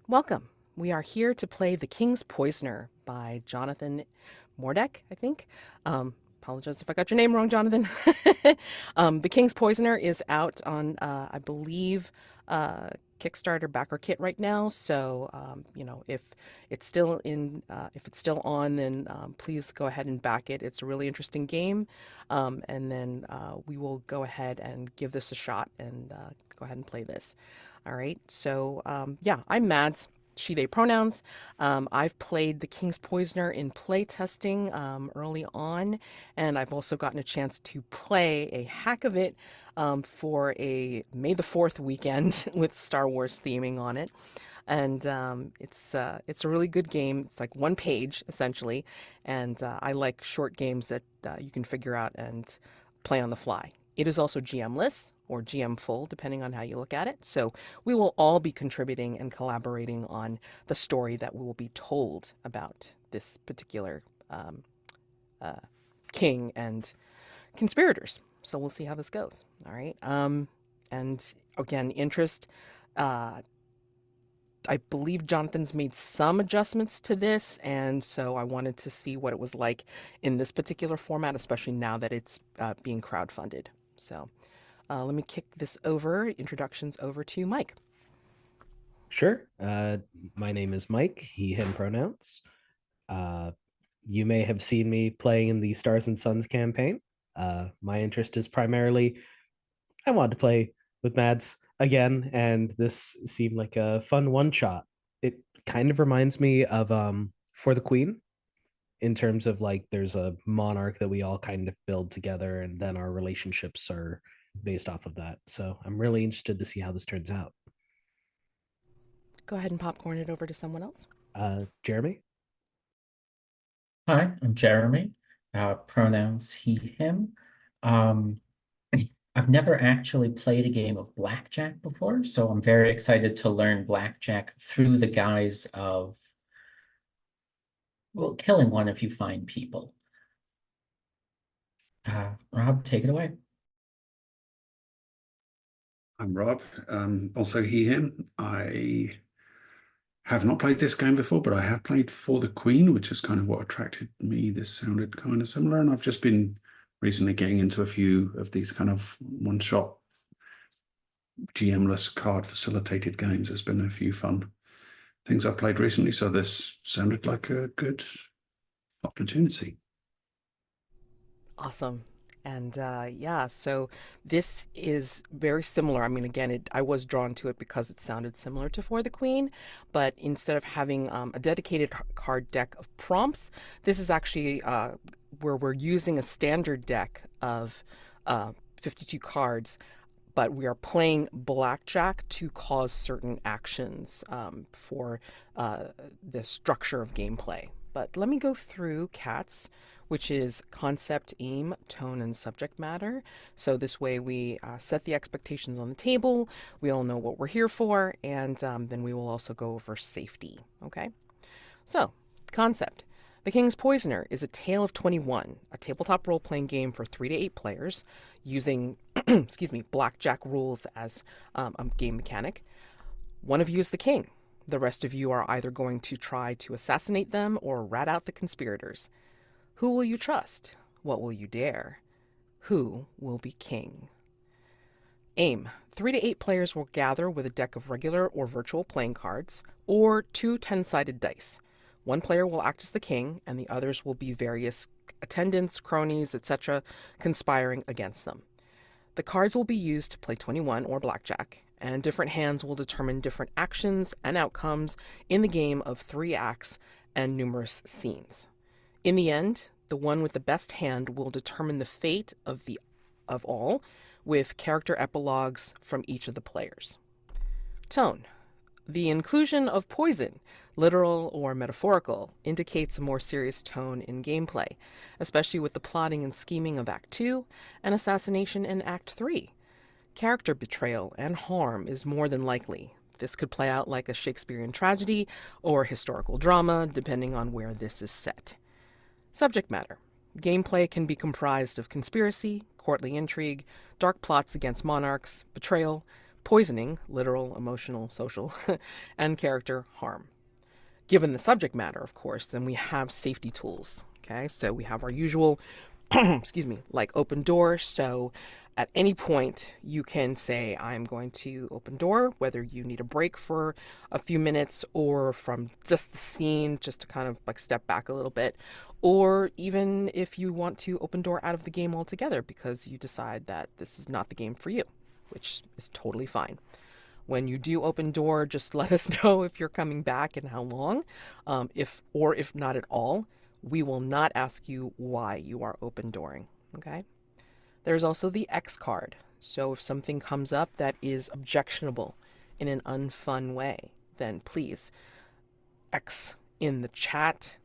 Welcome. We are here to play The King's Poisoner by Jonathan Mordek, I think. Apologize if I got your name wrong, Jonathan. The King's Poisoner is out on, I believe, Kickstarter backer kit right now. So, if it's still if it's still on, then please go ahead and back it. It's a really interesting game, and then we will go ahead and give this a shot and go ahead and play this. All right. So, yeah, I'm Mads, she, they pronouns. I've played The King's Poisoner in play testing early on, and I've also gotten a chance to play a hack of it for a May the 4th weekend with Star Wars theming on it. And it's a really good game. It's like one page essentially, and I like short games that you can figure out and play on the fly. It is also GM-less or GM full, depending on how you look at it. So we will all be contributing and collaborating on the story that will be told about this particular um, uh, king and conspirators. So we'll see how this goes. All right. And again, interest. Uh, I believe Jonathan's made some adjustments to this, and so I wanted to see what it was like in this particular format, especially now that it's being crowdfunded. So let me kick this introductions over to Mike. Sure. My name is Mike, he, him pronouns. Uh, you may have seen me playing in the Stars and Suns campaign. My interest is primarily I wanted to play with Mads again, and this seemed like a fun one shot. It kind of reminds me of For the Queen in terms of like there's a monarch that we all kind of build together, and then our relationships are based off of that. So I'm really interested to see how this turns out. Go ahead and popcorn it over to someone else. Jeremy? Hi, I'm Jeremy. Pronouns he, him. Um, I've never actually played a game of blackjack before, so I'm very excited to learn blackjack through the guise of, well, killing one if you find people. Rob, take it away. I'm Rob, also he, him. I have not played this game before, but I have played For the Queen, which is kind of what attracted me. This sounded kind of similar, and I've just been recently getting into a few of these kind of one-shot GM-less card facilitated games. There's been a few fun things I've played recently, so this sounded like a good opportunity. Awesome. And yeah, so this is very similar. I mean, again, I was drawn to it because it sounded similar to For the Queen, but instead of having a dedicated card deck of prompts, this is actually where we're using a standard deck of 52 cards, but we are playing blackjack to cause certain actions for the structure of gameplay. But let me go through CATS, which is concept, aim, tone, and subject matter. So this way we set the expectations on the table, we all know what we're here for, and then we will also go over safety. Okay? So, concept. The King's Poisoner is a Tale of 21, a tabletop role playing game for 3 to 8 players using, excuse me, blackjack rules as a game mechanic. One of you is the king. The rest of you are either going to try to assassinate them or rat out the conspirators. Who will you trust? What will you dare? Who will be king? Aim. 3 to 8 players will gather with a deck of regular or virtual playing cards, or 2 10-sided dice. One player will act as the king, and the others will be various attendants, cronies, etc., conspiring against them. The cards will be used to play 21 or blackjack, and different hands will determine different actions and outcomes in the game of 3 acts and numerous scenes. In the end, the one with the best hand will determine the fate of all, with character epilogues from each of the players. Tone. The inclusion of poison, literal or metaphorical, indicates a more serious tone in gameplay, especially with the plotting and scheming of Act 2 and assassination in Act 3. Character betrayal and harm is more than likely. This could play out like a Shakespearean tragedy or historical drama, depending on where this is set. Subject matter. Gameplay can be comprised of conspiracy, courtly intrigue, dark plots against monarchs, betrayal, poisoning, literal, emotional, social, and character harm. Given the subject matter, of course, then we have safety tools. Okay, so we have our usual, excuse me, like open door. So at any point, you can say, I'm going to open door, whether you need a break for a few minutes or from just the scene, just to kind of like step back a little bit, or even if you want to open door out of the game altogether because you decide that this is not the game for you, which is totally fine. When you do open door, just let us know if you're coming back and how long. If not at all, we will not ask you why you are open dooring. Okay. There's also the X card. So if something comes up that is objectionable in an unfun way, then please X in the chat.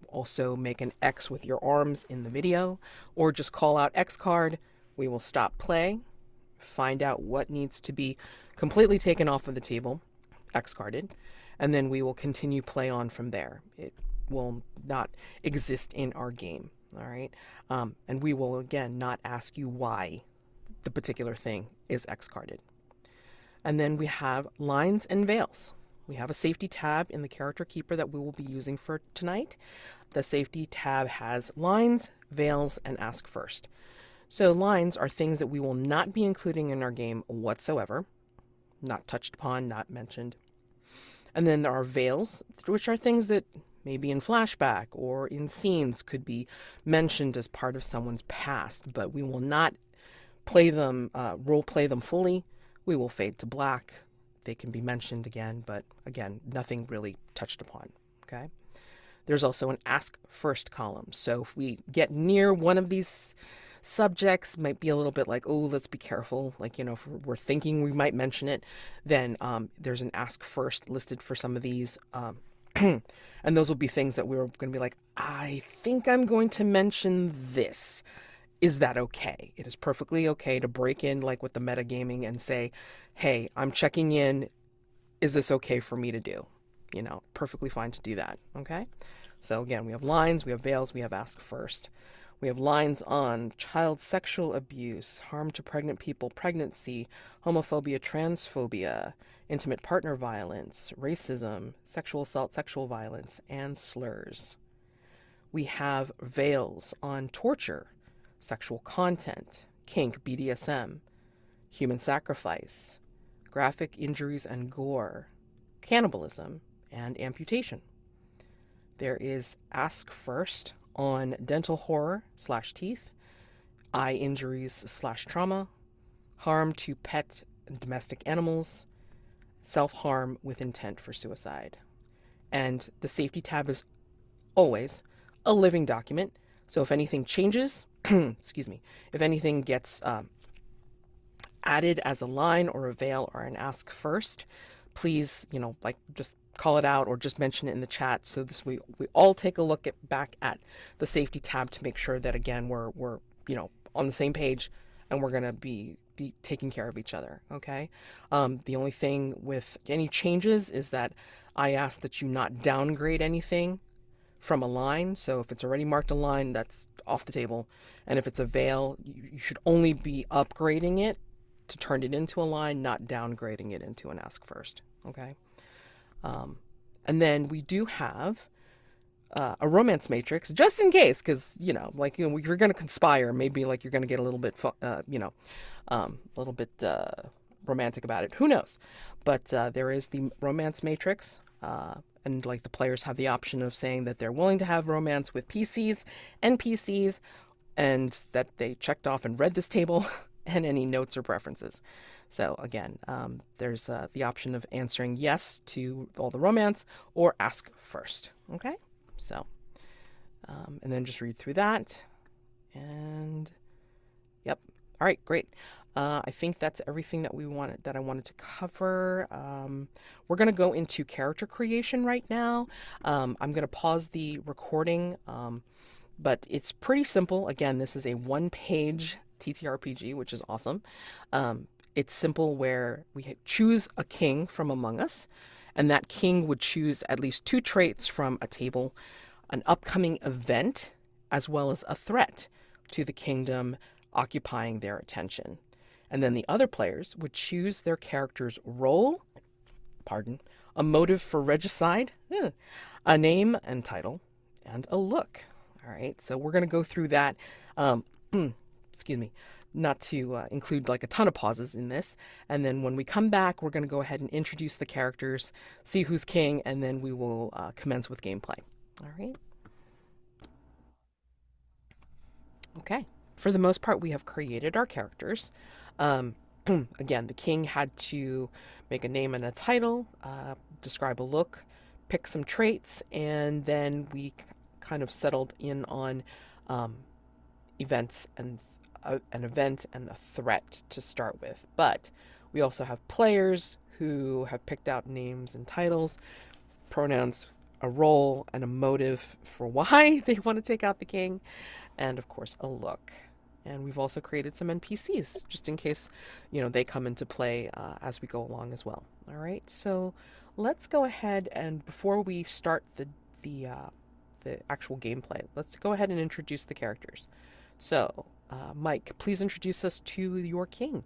Also make an X with your arms in the video, or just call out X card. We will stop play, find out what needs to be completely taken off of the table, X carded, and then we will continue play on from there. It will not exist in our game, all right? And we will, again, not ask you why the particular thing is X carded. And then we have lines and veils. We have a safety tab in the character keeper that we will be using for tonight. The safety tab has lines, veils, and ask first. So lines are things that we will not be including in our game whatsoever, not touched upon, not mentioned. And then there are veils, which are things that maybe in flashback or in scenes could be mentioned as part of someone's past, but we will not play them, role play them fully. We will fade to black. They can be mentioned again, but again, nothing really touched upon, okay? There's also an ask first column. So if we get near one of these subjects, might be a little bit like, oh, let's be careful. Like, if we're thinking we might mention it, then there's an ask first listed for some of these. And those will be things that we're going to be like, I think I'm going to mention this. Is that okay? It is perfectly okay to break in like with the metagaming and say, hey, I'm checking in. Is this okay for me to do? Perfectly fine to do that. Okay. So again, we have lines, we have veils, we have ask first. We have lines on child sexual abuse, harm to pregnant people, pregnancy, homophobia, transphobia, intimate partner violence, racism, sexual assault, sexual violence, and slurs. We have veils on torture, sexual content, kink, BDSM, human sacrifice, graphic injuries and gore, cannibalism, and amputation. There is ask first on dental horror / teeth, eye injuries / trauma, harm to pet and domestic animals, self-harm with intent for suicide. And the safety tab is always a living document. So if anything changes, excuse me, if anything gets added as a line or a veil or an ask first, please, just call it out or just mention it in the chat. So we all take a look back at the safety tab to make sure that, again, we're on the same page and we're going to be taking care of each other. Okay. The only thing with any changes is that I ask that you not downgrade anything from a line. So if it's already marked a line, that's off the table. And if it's a veil, you should only be upgrading it to turn it into a line, not downgrading it into an ask first. Okay. And then we do have a romance matrix, just in case, because if you're going to conspire, maybe like you're going to get a little bit, romantic about it. Who knows? But there is the romance matrix, and like the players have the option of saying that they're willing to have romance with PCs, NPCs, and that they checked off and read this table, and any notes or preferences. So again, there's the option of answering yes to all the romance or ask first. Okay, so and then just read through that, and yep. All right, great. I think that's everything that I wanted to cover. We're going to go into character creation right now. I'm going to pause the recording, but it's pretty simple. Again, this is a one-page TTRPG, which is awesome. It's simple, where we choose a king from among us, and that king would choose at least 2 traits from a table, an upcoming event, as well as a threat to the kingdom occupying their attention. And then the other players would choose their character's role, a motive for regicide, a name and title, and a look. All right, so we're going to go through that. Excuse me, not to include like a ton of pauses in this. And then when we come back, we're going to go ahead and introduce the characters, see who's king, and then we will commence with gameplay. All right. Okay. For the most part, we have created our characters. Again, the king had to make a name and a title, describe a look, pick some traits, and then we kind of settled in on events and an event and a threat to start with. But we also have players who have picked out names and titles, pronouns, a role, and a motive for why they want to take out the king, and of course, a look. And we've also created some NPCs just in case, they come into play as we go along as well. All right, so let's go ahead and before we start the actual gameplay, let's go ahead and introduce the characters. So, Mike, please introduce us to your king.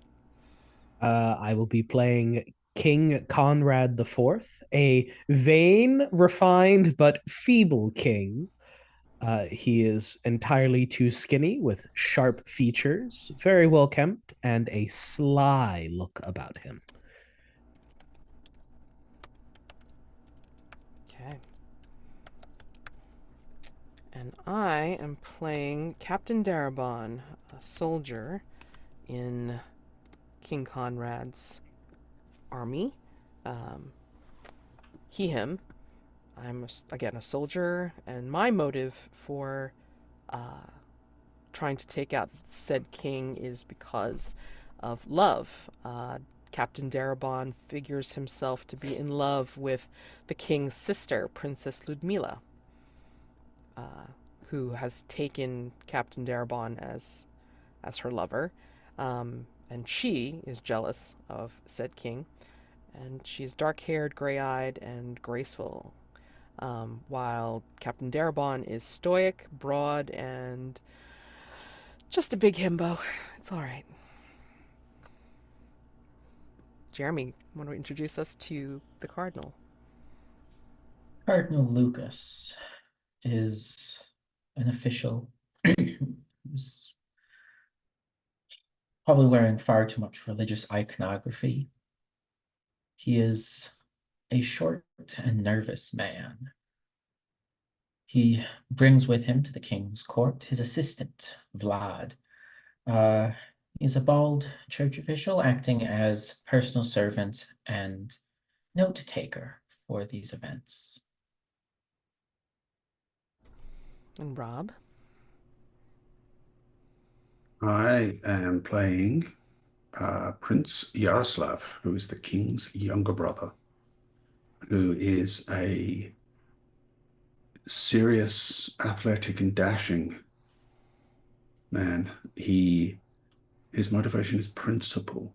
I will be playing King Conrad IV, a vain, refined, but feeble king. He is entirely too skinny with sharp features, very well kempt, and a sly look about him. Okay. And I am playing Captain Darabon, a soldier in King Conrad's army. Him. I'm, again, a soldier, and my motive for trying to take out said king is because of love. Captain Darabon figures himself to be in love with the king's sister, Princess Ludmilla, who has taken Captain Darabon as her lover, and she is jealous of said king, and she is dark-haired, gray-eyed, and graceful, while Captain Darabon is stoic, broad, and just a big himbo. It's all right. Jeremy, want to introduce us to the Cardinal? Cardinal Lukas is an official who's probably wearing far too much religious iconography. He is a short and nervous man. He brings with him to the king's court his assistant, Vlad. He's a bald church official acting as personal servant and note taker for these events. And Rob? I am playing Prince Jaroslav, who is the king's younger brother, who is a serious, athletic, and dashing man. His motivation is principle.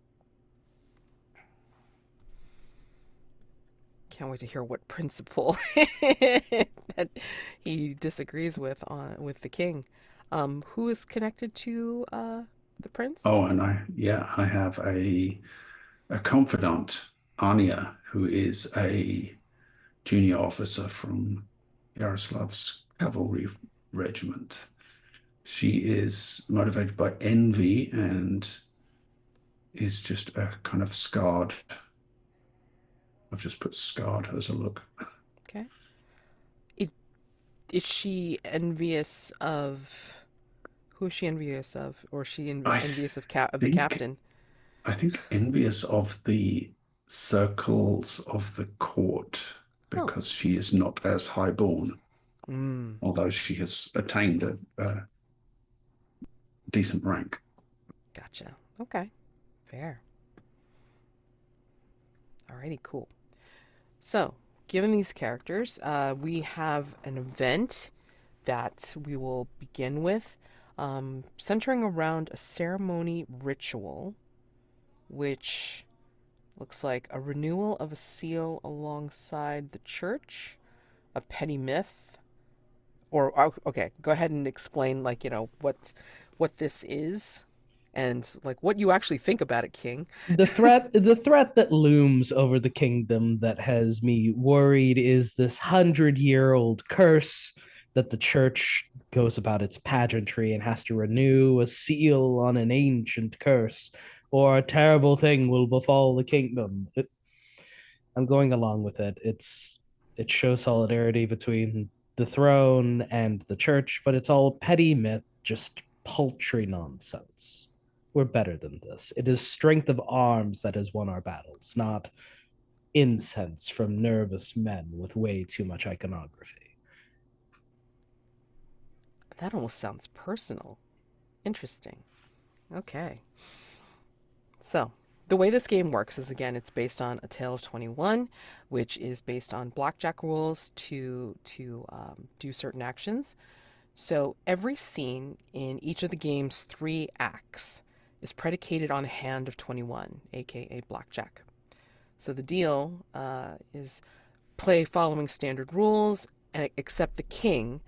Can't wait to hear what principle that he disagrees with the king. Who is connected to the prince? Oh, and I have a confidant, Ania, who is a junior officer from Yaroslav's cavalry regiment. She is motivated by envy and is just a kind of scarred. I've just put scarred as a look. Okay. Is she envious of? Who is she envious of? Or is she envious of the captain? I think envious of the circles of the court because she is not as highborn, although she has attained a decent rank. Gotcha. Okay. Fair. Alrighty, cool. So, given these characters, we have an event that we will begin with, centering around a ceremony ritual, which looks like a renewal of a seal alongside the church, a petty myth, or okay, go ahead and explain, what this is. and like what you actually think about it, King. The threat that looms over the kingdom that has me worried is this 100-year-old curse that the church goes about its pageantry and has to renew a seal on an ancient curse, or a terrible thing will befall the kingdom. I'm going along with it. It shows solidarity between the throne and the church, but it's all petty myth, just paltry nonsense. We're better than this. It is strength of arms that has won our battles, not incense from nervous men with way too much iconography. That almost sounds personal. Interesting. Okay. So, the way this game works is again, it's based on A Tale of 21, which is based on blackjack rules to do certain actions. So, every scene in each of the game's 3 acts is predicated on a hand of 21, aka blackjack. So, the deal is play following standard rules, except the king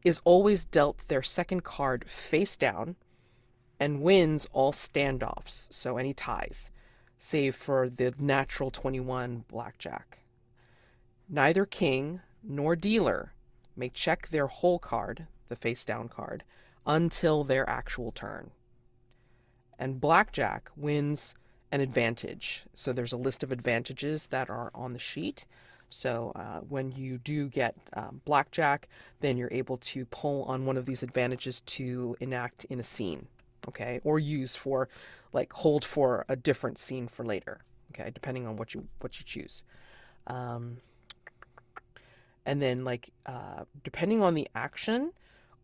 is always dealt their second card face down and wins all standoffs, so any ties, save for the natural 21 blackjack. Neither king nor dealer may check their whole card, the face down card, until their actual turn. And blackjack wins an advantage. So there's a list of advantages that are on the sheet. So when you do get blackjack, then you're able to pull on one of these advantages to enact in a scene, okay, or use for, like, hold for a different scene for later, okay, depending on what you choose. And then, like, depending on the action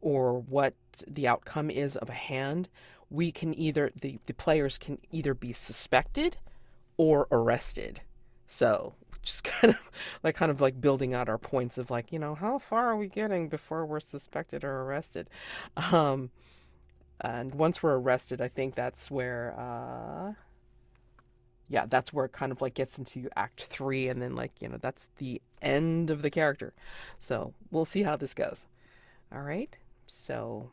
or what the outcome is of a hand, we can either the players can either be suspected or arrested. So just kind of like building out our points of, like, how far are we getting before we're suspected or arrested. And once we're arrested, I think that's where yeah, that's where it kind of like gets into Act 3, and then, like, that's the end of the character. So we'll see how this goes. All right. So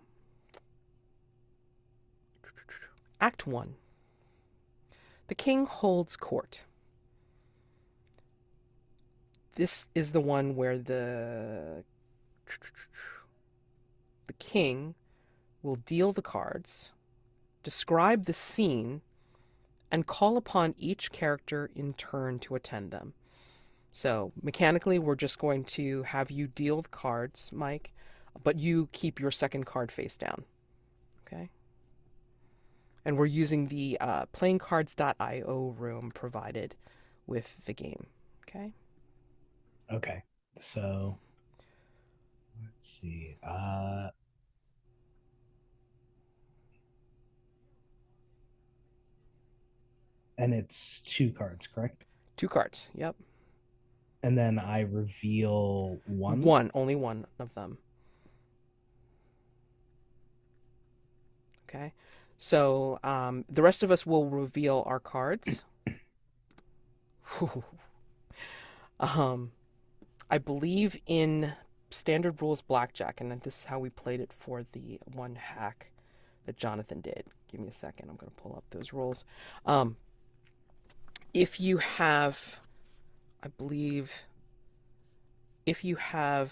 Act 1. The king holds court. This is the one where the king will deal the cards, describe the scene, and call upon each character in turn to attend them. So mechanically, we're just going to have you deal the cards, Mike, but you keep your second card face down. Okay? And we're using the playingcards.io room provided with the game. Okay? Okay, so let's see. And it's 2 cards, correct? 2 cards. Yep. And then I reveal one. Only one of them. Okay. So the rest of us will reveal our cards. I believe in standard rules blackjack, and this is how we played it for the one hack that Jonathan did. Give me a second. I'm going to pull up those rules. If you have, I believe, if you have,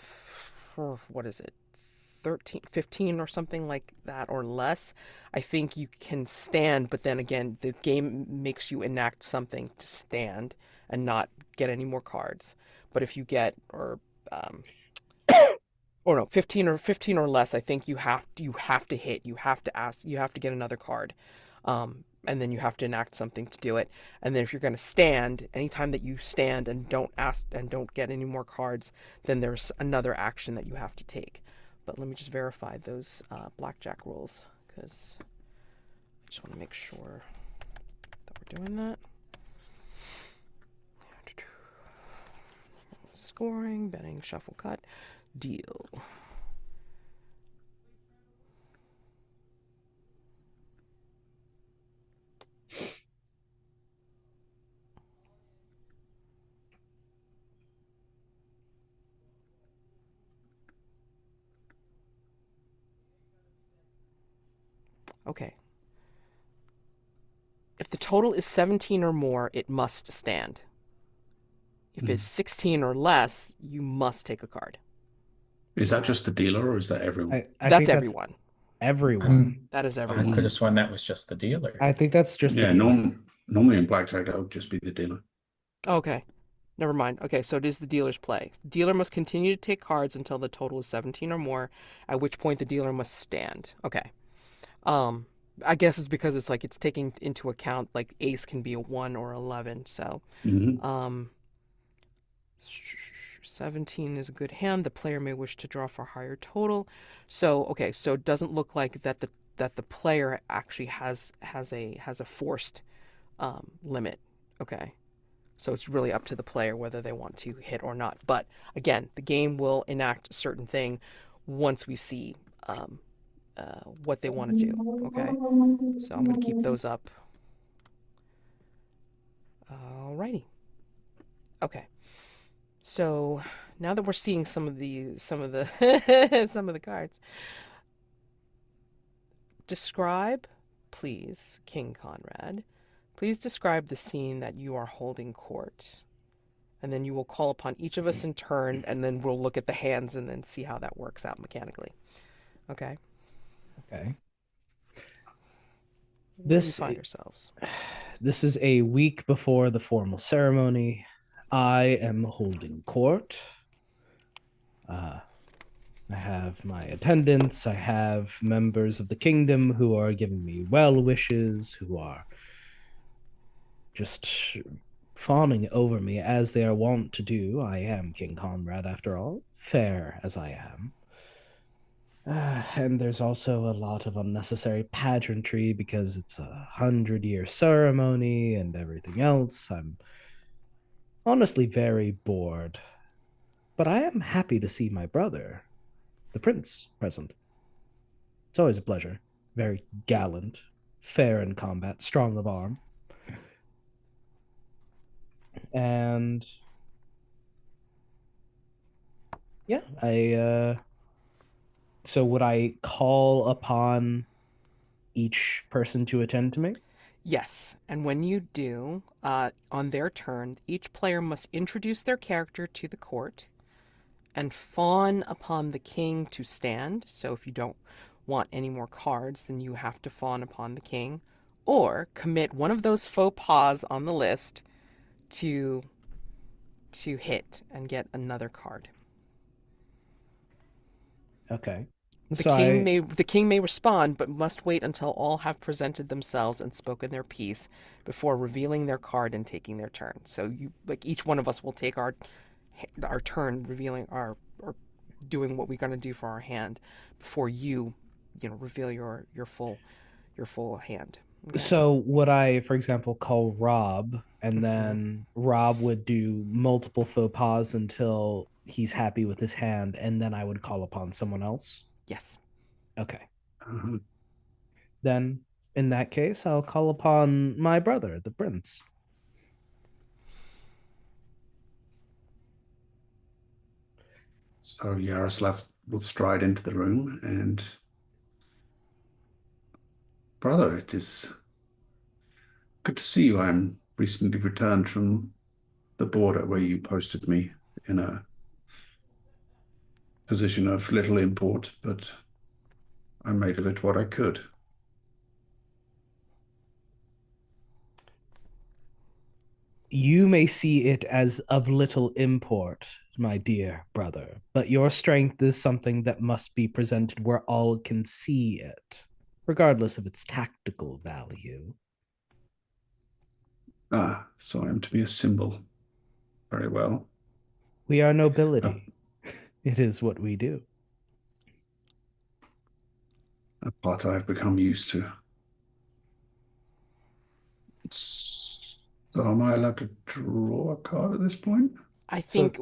what is it, 13, 15 or something like that or less, I think you can stand, but then again, the game makes you enact something to stand and not get any more cards. But if you get, or no, 15 or less, I think you have to hit, you have to ask, you have to get another card. And then you have to enact something to do it. And then if you're going to stand, anytime that you stand and don't ask and don't get any more cards, then there's another action that you have to take. But let me just verify those blackjack rules, because I just want to make sure that we're doing that. Scoring, betting, shuffle, cut, deal. Okay. If the total is 17 or more, it must stand. If it's 16 or less, you must take a card. Is that just the dealer or is that everyone? I That's think everyone. everyone. That is I everyone. could have sworn that was just the dealer. I think that's just Yeah, the dealer. normally in blackjack that would just be the dealer. Okay. Never mind. Okay, so it is the dealer's play. Dealer must continue to take cards until the total is 17 or more, at which point the dealer must stand. Okay. I guess it's because it's like it's taking into account like ace can be a 1 or 11, so Mm-hmm. 17 is a good hand. The player may wish to draw for a higher total. So, okay, so it doesn't look like that the player actually has a forced limit. Okay. So it's really up to the player whether they want to hit or not. But again, the game will enact a certain thing once we see what they want to do. Okay. So I'm going to keep those up. Alrighty. Okay. So now that we're seeing some of the some of the cards, describe, please, King Conrad. Please describe the scene that you are holding court. And then you will call upon each of us in turn, and then we'll look at the hands and then see how that works out mechanically. Okay? Okay. Where do you find yourselves? This is a week before the formal ceremony. I am holding court. I have my attendants. I have members of the kingdom who are giving me well wishes, who are just fawning over me as they are wont to do. I am King Conrad, after all, fair as I am. And there's also a lot of unnecessary pageantry because it's 100-year ceremony and everything else. I'm honestly very bored. But I am happy to see my brother, the prince, present. It's always a pleasure. Very gallant, fair in combat, strong of arm. And yeah, so would I call upon each person to attend to me? Yes, and when you do, on their turn, each player must introduce their character to the court and fawn upon the king to stand. So if you don't want any more cards, then you have to fawn upon the king, or commit one of those faux pas on the list to hit and get another card. Okay. The king may respond, but must wait until all have presented themselves and spoken their piece before revealing their card and taking their turn. So you like each one of us will take our turn revealing our or doing what we're going to do for our hand before you reveal your full hand. Okay. So would I, for example, call Rob, and then Rob would do multiple faux pas until he's happy with his hand, and then I would call upon someone else? Yes. Okay. Uh-huh. Then, in that case, I'll call upon my brother, the prince. So Jaroslav will stride into the room and, brother, it is good to see you. I'm recently returned from the border where you posted me in a position of little import, but I made of it what I could. You may see it as of little import, my dear brother, but your strength is something that must be presented where all can see it, regardless of its tactical value. Ah, so I am to be a symbol. Very well. We are nobility. It is what we do. A part I've become used to. So am I allowed to draw a card at this point? I think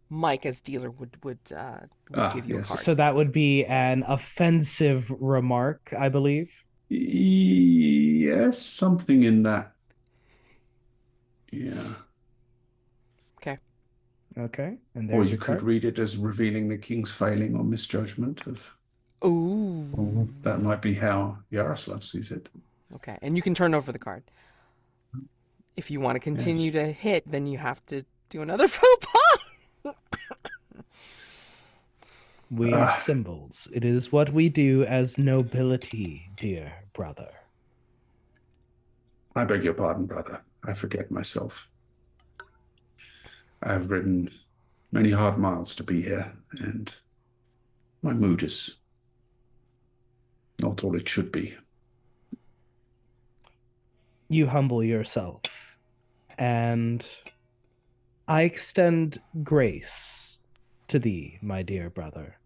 Mike as dealer would give you a Yes. card. So that would be an offensive remark, I believe. Yes, something in that. Yeah. Okay. Okay, and Or there's you your could card. read it as revealing the king's failing or misjudgment of. Ooh. That might be how Jaroslav sees it. Okay, and you can turn over the card. If you want to continue Yes. to hit, then you have to do another faux pas. We are Ah, symbols. It is what we do as nobility, dear brother. I beg your pardon, brother. I forget myself. I have ridden many hard miles to be here, and my mood is not all it should be. You humble yourself, and I extend grace to thee, my dear brother.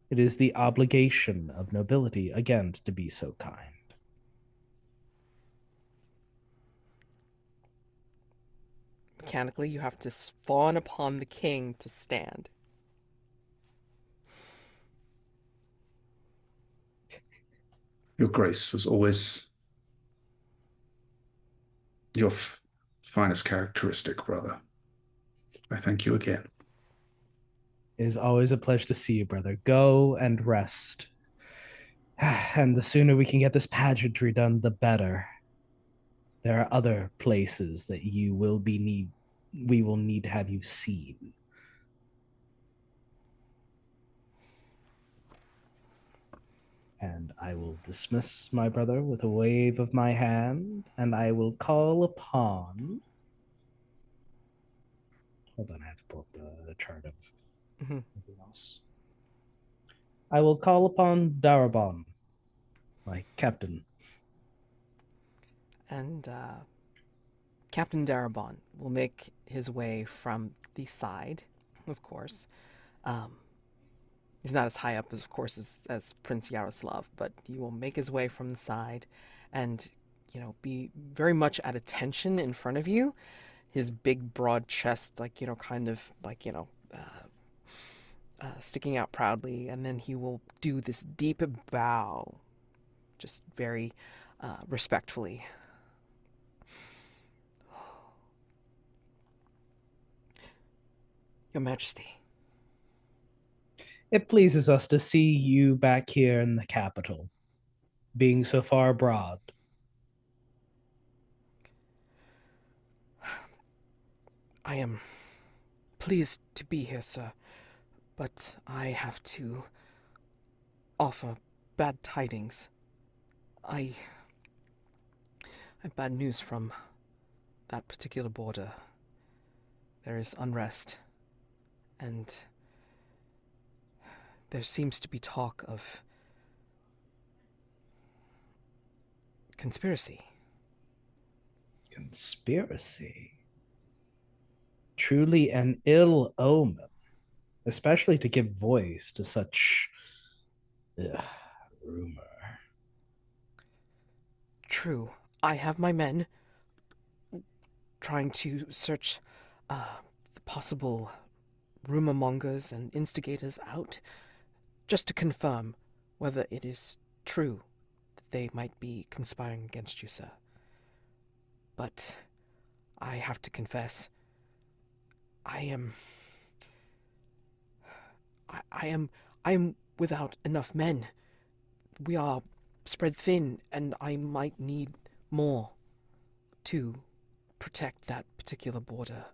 It is the obligation of nobility, again, to be so kind. Mechanically, you have to fawn upon the king to stand. Your grace was always your finest characteristic, brother. I thank you again. It is always a pleasure to see you, brother. Go and rest. And the sooner we can get this pageantry done, the better. There are other places that we will need to have you seen. And I will dismiss my brother with a wave of my hand, and I will call upon. Hold on, I have to pull up the chart of Mhm. everything else. I will call upon Darabon, my captain. And Captain Darabon will make his way from the side, of course. Um, he's not as high up, as, of course, as Prince Jaroslav, but he will make his way from the side and, be very much at attention in front of you. His big, broad chest, kind of sticking out proudly. And then he will do this deep bow, just very respectfully. Your Majesty. It pleases us to see you back here in the capital, being so far abroad. I am pleased to be here, sir, but I have to offer bad tidings. I have bad news from that particular border. There is unrest, and there seems to be talk of conspiracy. Conspiracy. Truly an ill omen, especially to give voice to such rumor. True, I have my men trying to search the possible rumor mongers and instigators out, just to confirm whether it is true that they might be conspiring against you, sir. But I have to confess, I am I am without enough men. We are spread thin, and I might need more to protect that particular border.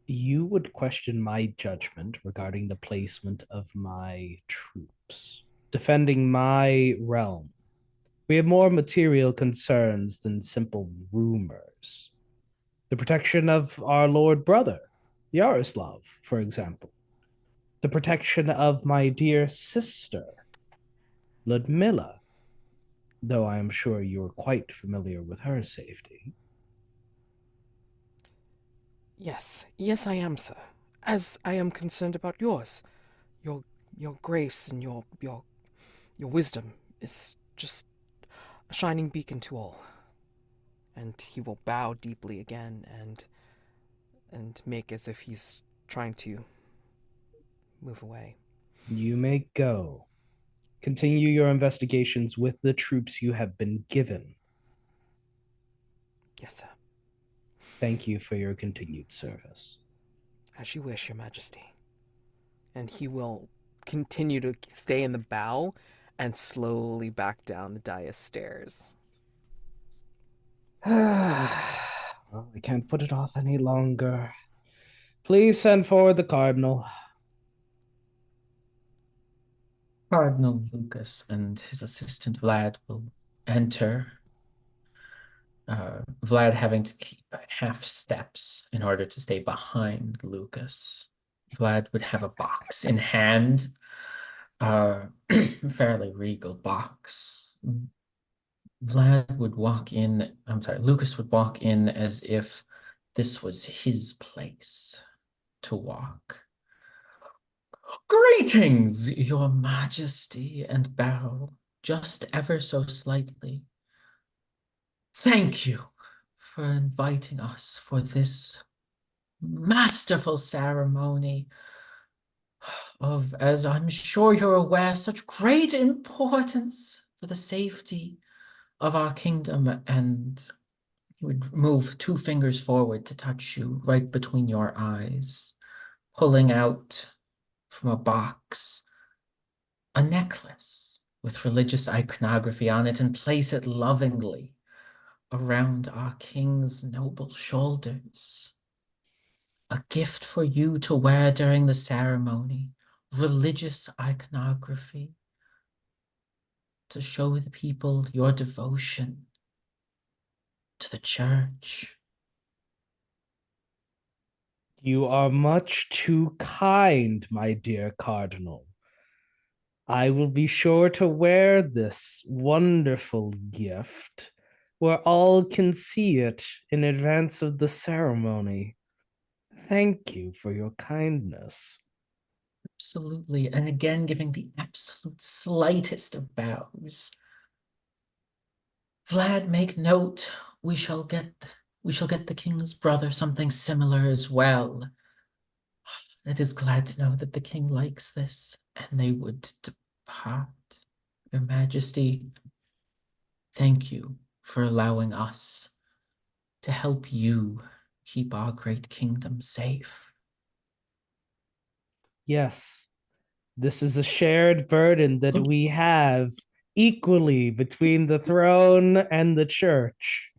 You would question my judgment regarding the placement of my troops, defending my realm. We have more material concerns than simple rumors. The protection of our Lord Brother, Jaroslav, for example. The protection of my dear sister, Ludmilla, though I am sure you are quite familiar with her safety. Yes, I am, sir. As I am concerned about yours. Your your grace and your wisdom is just a shining beacon to all. And he will bow deeply again and make as if he's trying to move away. You may go. Continue your investigations with the troops you have been given. Yes, sir. Thank you for your continued service. As you wish, Your Majesty. And he will continue to stay in the bow and slowly back down the dais stairs. Well, we can't put it off any longer. Please send forward the Cardinal. Cardinal Lukas and his assistant Vlad will enter. Vlad having to keep half steps in order to stay behind Lukas. Vlad would have a box in hand, fairly regal box. Vlad would walk in, I'm sorry, Lukas would walk in as if this was his place to walk. Greetings, your majesty, and bow just ever so slightly. Thank you for inviting us for this masterful ceremony of, as I'm sure you're aware, such great importance for the safety of our kingdom. And he would move 2 fingers forward to touch you right between your eyes, pulling out from a box a necklace with religious iconography on it, and place it lovingly around our king's noble shoulders. A gift for you to wear during the ceremony, religious iconography, to show the people your devotion to the church. You are much too kind, my dear Cardinal. I will be sure to wear this wonderful gift where all can see it in advance of the ceremony. Thank you for your kindness. Absolutely. And again, giving the absolute slightest of bows. Vlad, make note, we shall get the king's brother something similar as well. It is glad to know that the king likes this, and they would depart. Your Majesty, thank you for allowing us to help you keep our great kingdom safe. Yes, this is a shared burden that we have equally between the throne and the church.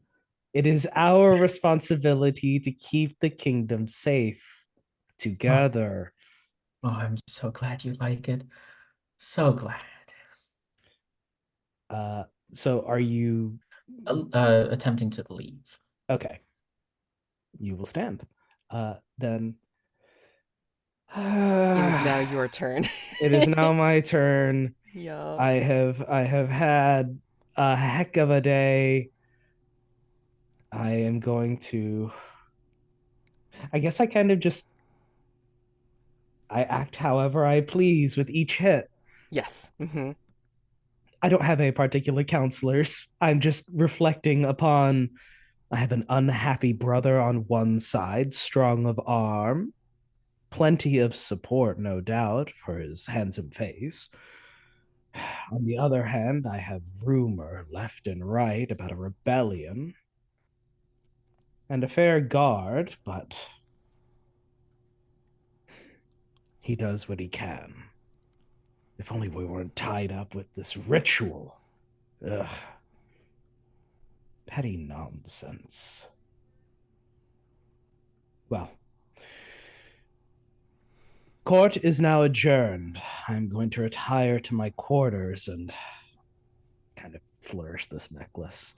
It is our responsibility to keep the kingdom safe together. Oh, I'm so glad you like it. So glad. So are you Attempting to leave. okay? You will stand. Then It is now your turn. it is now my turn. Yeah. I have had a heck of a day. I am going to I guess I kind of just I act however I please with each hit. Yes. Mm-hmm. I don't have any particular counselors. I'm just reflecting upon I have an unhappy brother on one side, strong of arm, plenty of support, no doubt, for his handsome face. On the other hand, I have rumor left and right about a rebellion and a fair guard, but he does what he can. If only we weren't tied up with this ritual. Ugh. Petty nonsense. Well, court is now adjourned. I'm going to retire to my quarters and kind of flourish this necklace.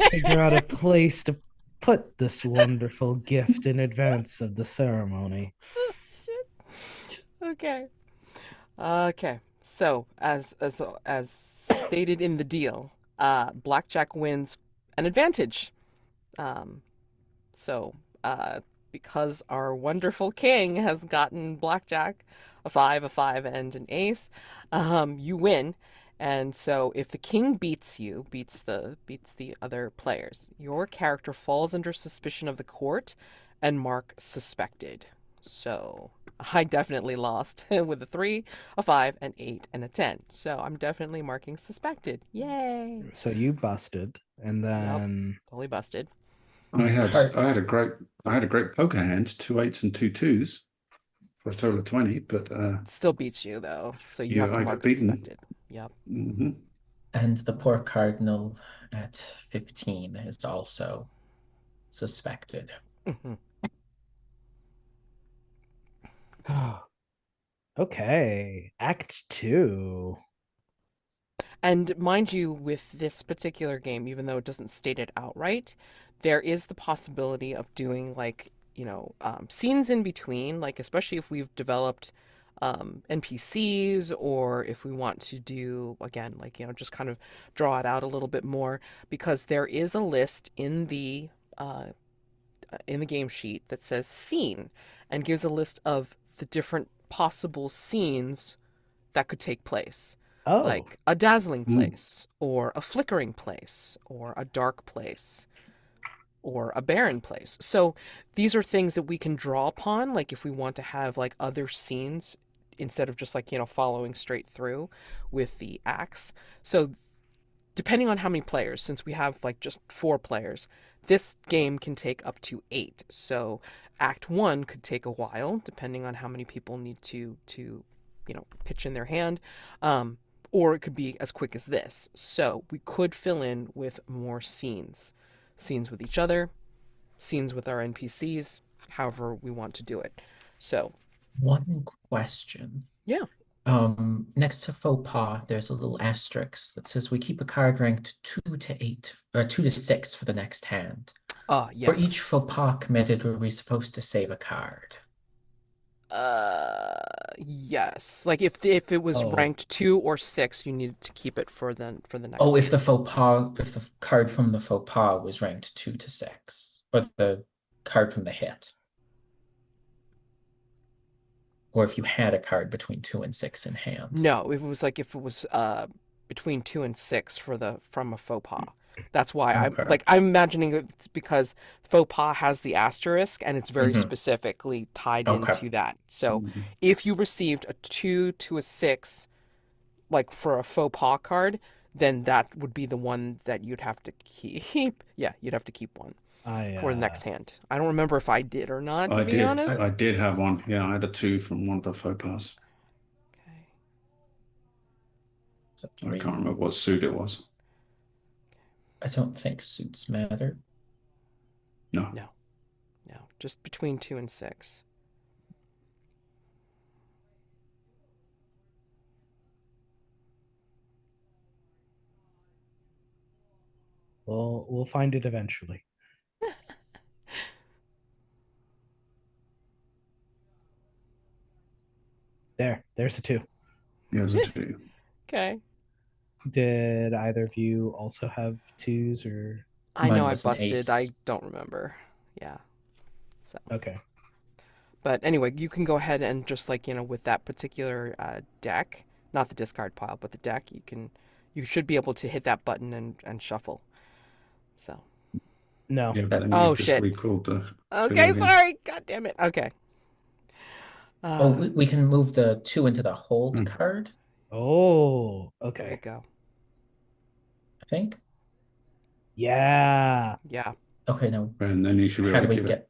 Figure out a place to put this wonderful gift in advance of the ceremony. Oh, shit. Okay. Okay. So, as stated in the deal, blackjack wins an advantage. Um, so, because our wonderful king has gotten blackjack, a five, and an ace, you win. And so, if the king beats you, beats the other players, your character falls under suspicion of the court, and mark suspected. So, I definitely lost with a 3, a 5, an 8, and a 10. So I'm definitely marking suspected. Yay! So you busted, and Yep, then totally busted. I had a great poker hand, 2 8s and 2 2s. for a total of 20, but Still beats you though, so you have yeah, to I mark got beaten. suspected. Yep. Hmm. And the poor Cardinal at 15 is also suspected. Hmm. Okay, Act 2. And mind you, with this particular game, even though it doesn't state it outright, there is the possibility of doing like, scenes in between, like especially if we've developed NPCs, or if we want to do, again, like, just kind of draw it out a little bit more, because there is a list in the game sheet that says scene and gives a list of the different possible scenes that could take place, Oh, like a dazzling Mm. place, or a flickering place, or a dark place, or a barren place. So these are things that we can draw upon, like if we want to have like other scenes instead of just like, following straight through with the acts. So depending on how many players, since we have like just 4 players, this game can take up to 8. So Act 1 could take a while, depending on how many people need to pitch in their hand, or it could be as quick as this. So we could fill in with more scenes with each other, scenes with our NPCs, however we want to do it. So One question. yeah, Next to faux pas, there's a little asterisk that says we keep a card ranked 2 to 8 or 2 to 6 for the next hand. For yes. each faux pas committed, were we supposed to save a card? Yes. Like if it was oh, ranked 2 or 6, you needed to keep it for the next Oh, if hand. the faux pas, if the card from the faux pas was ranked 2 to 6, or the card from the hit, or if you had a card between 2 and 6 in hand. No, if it was between 2 and 6 from a faux pas. That's why Okay. I'm imagining it's because faux pas has the asterisk and it's very Mhm. specifically tied Okay. into that. So Mhm. if you received a 2 to a 6, like for a faux pas card, then that would be the one that you'd have to keep. Yeah, you'd have to keep one I for the next hand. I don't remember if I did or not, to I be did. honest. I- I did have one. Yeah, I had a 2 from one of the faux pas. Okay. It's a I 3. can't remember what suit it was. I don't think suits matter. No. No, no, just between 2 and 6. we'll find it eventually. There's a 2. Yeah, it was a 2. Okay. Did either of you also have 2s or I know Mine I was an busted. I ace. don't remember. Yeah. So, okay? but anyway, you can go ahead and just like, with that particular deck, not the discard pile, but the deck, you should be able to hit that button and shuffle. So, No. Yeah, but then oh you've just shit. recalled the 2 Okay, again. sorry. God damn it. Okay. Oh, Uh, we can move the 2 into the hold Hmm. card, Oh, there you okay. go. I think. Yeah. Yeah. Okay, now And then you should be how able do to we get?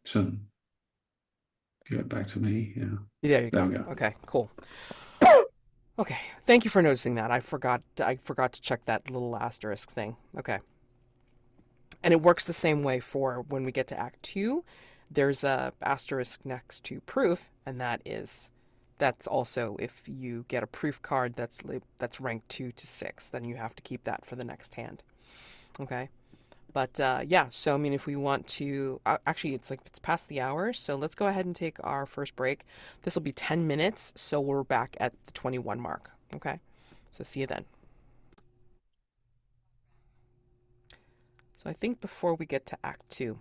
give it back to me. Yeah. There you There go. we go. Okay, cool. Okay. Thank you for noticing that. I forgot to check that little asterisk thing. Okay. And it works the same way for when we get to Act 2. There's a asterisk next to proof, and that's also if you get a proof card that's ranked 2 to 6, then you have to keep that for the next hand. Okay? But yeah, so I mean, if we want to, actually, it's past the hour, so let's go ahead and take our first break. This will be 10 minutes, so we're back at the 21 mark. Okay? So see you then. So I think before we get to Act 2,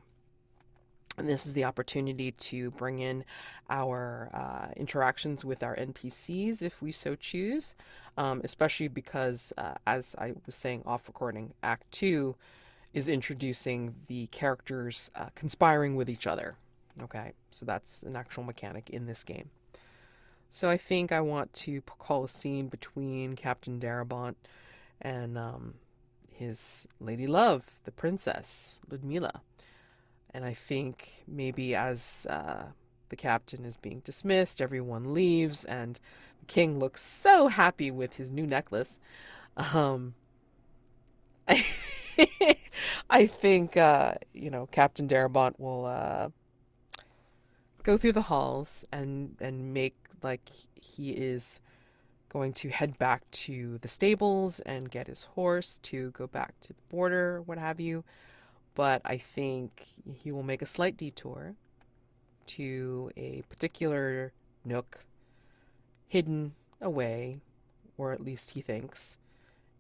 and this is the opportunity to bring in our interactions with our NPCs if we so choose, especially because, as I was saying off recording, Act 2 is introducing the characters conspiring with each other. Okay, so that's an actual mechanic in this game. So I think I want to call a scene between Captain Darabon and his lady love, the princess, Ludmilla. And I think maybe as the captain is being dismissed, everyone leaves, and the king looks so happy with his new necklace. Um, I think, Captain Darabont will go through the halls and make like he is going to head back to the stables and get his horse to go back to the border, what have you. But I think he will make a slight detour to a particular nook hidden away, or at least he thinks.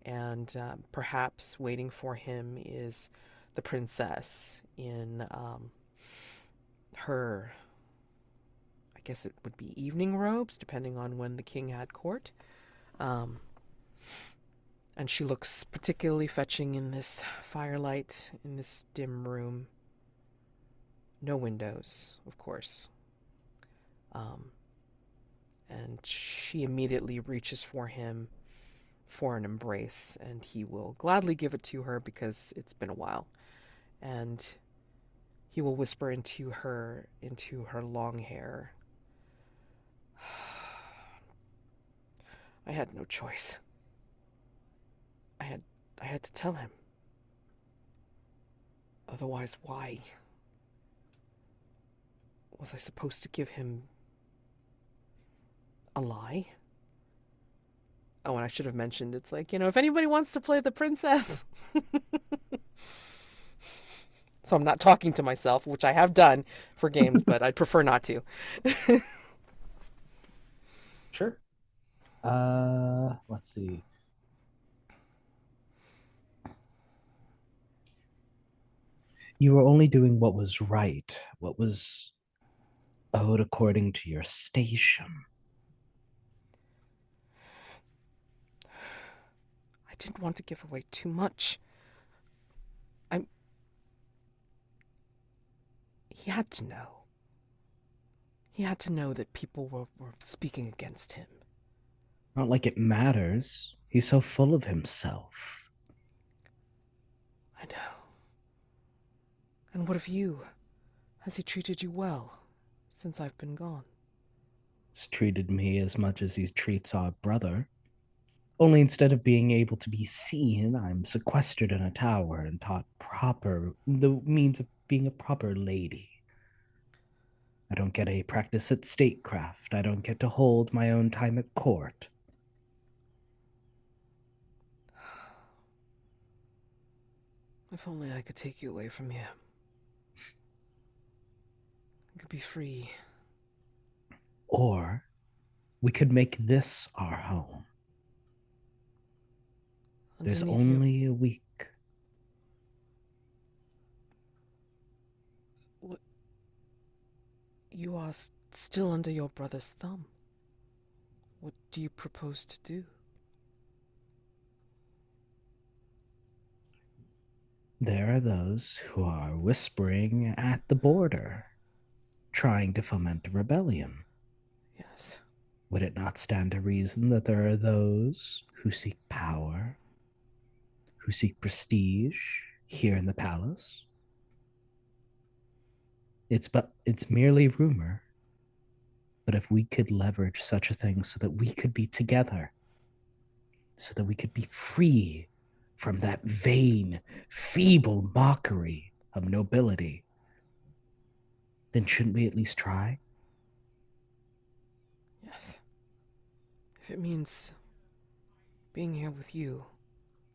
And perhaps waiting for him is the princess in her, I guess it would be evening robes, depending on when the king had court. Um, and she looks particularly fetching in this firelight, in this dim room. No windows, of course. Um, and she immediately reaches for him for an embrace, and he will gladly give it to her because it's been a while. And he will whisper into her long hair, I had no choice. I had to tell him. Otherwise, why was I supposed to give him a lie? Oh, and I should have mentioned, it's like, if anybody wants to play the princess. So I'm not talking to myself, which I have done for games, but I'd prefer not to. Sure. Let's see. You were only doing what was right, what was owed according to your station. I didn't want to give away too much. He had to know. He had to know that people were speaking against him. Not like it matters. He's so full of himself. I know. And what of you? Has he treated you well since I've been gone? He's treated me as much as he treats our brother. Only instead of being able to be seen, I'm sequestered in a tower and taught the means of being a proper lady. I don't get a practice at statecraft. I don't get to hold my own time at court. If only I could take you away from here. I could be free. Or we could make this our home. There's only a week. What? You are still under your brother's thumb. What do you propose to do? There are those who are whispering at the border, trying to foment a rebellion. Yes. Would it not stand to reason that there are those who seek power, who seek prestige here in the palace? It's merely rumor. But if we could leverage such a thing so that we could be together, so that we could be free from that vain, feeble mockery of nobility, then shouldn't we at least try? Yes. If it means being here with you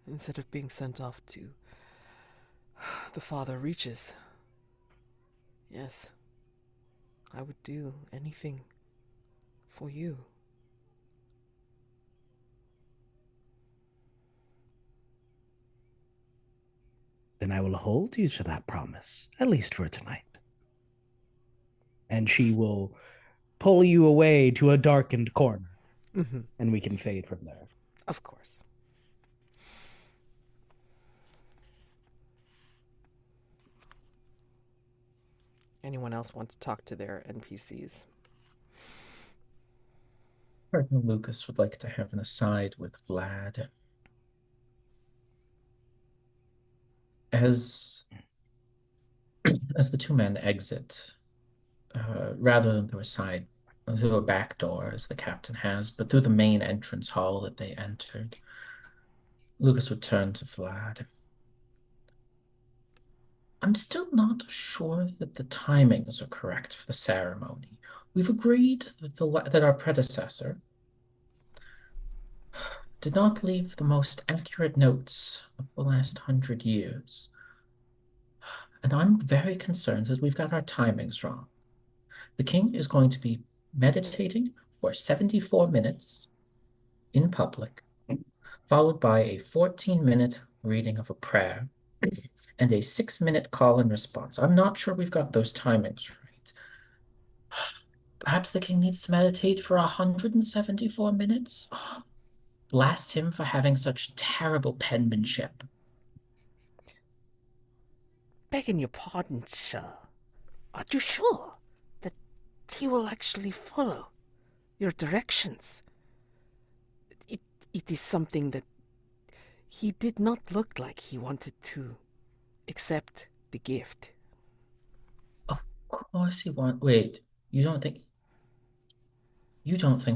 instead of being sent off to the Father Reaches. Yes. I would do anything for you. Then I will hold you to that promise, at least for tonight. And she will pull you away to a darkened corner, and we can fade from there. Of course. Anyone else want to talk to their NPCs? Cardinal Lukas would like to have an aside with Vlad. As the two men exit rather than through a back door as the captain has, but through the main entrance hall that they entered. Lukas would turn to Vlad. I'm still not sure that the timings are correct for the ceremony. We've agreed that our predecessor did not leave the most accurate notes of the last 100 years. And I'm very concerned that we've got our timings wrong. The king is going to be meditating for 74 minutes in public, followed by a 14-minute reading of a prayer and a 6-minute call and response. I'm not sure we've got those timings right. Perhaps the king needs to meditate for 174 minutes? Oh, blast him for having such terrible penmanship. Begging your pardon, sir. Are you sure that he will actually follow your directions? It is something that he did not look like he wanted to accept the gift. Of course he wants. Wait, you don't think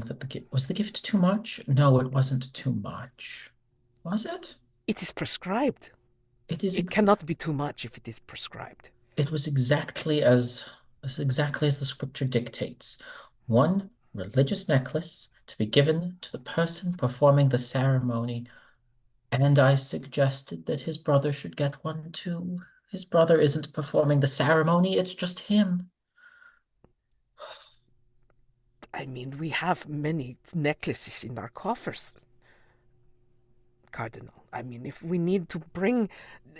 that the gift was the gift too much? No, it wasn't too much. Was it? It is prescribed. It cannot be too much if it is prescribed. It was exactly as the scripture dictates. One religious necklace to be given to the person performing the ceremony, and I suggested that his brother should get one too. His brother isn't performing the ceremony, it's just him. I mean, we have many necklaces in our coffers, Cardinal. I mean, if we need to bring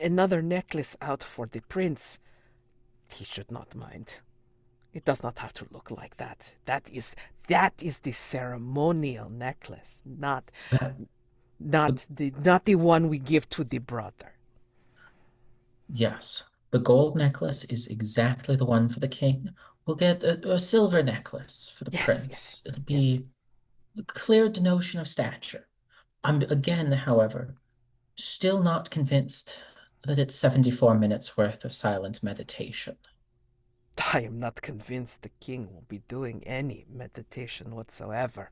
another necklace out for the prince, he should not mind. It does not have to look like that. That is the ceremonial necklace, not the one we give to the brother. Yes, the gold necklace is exactly the one for the king. We'll get a silver necklace for the prince. It'll be a clear denotion of stature. I'm again, however, still not convinced that it's 74 minutes worth of silent meditation. I am not convinced the king will be doing any meditation whatsoever.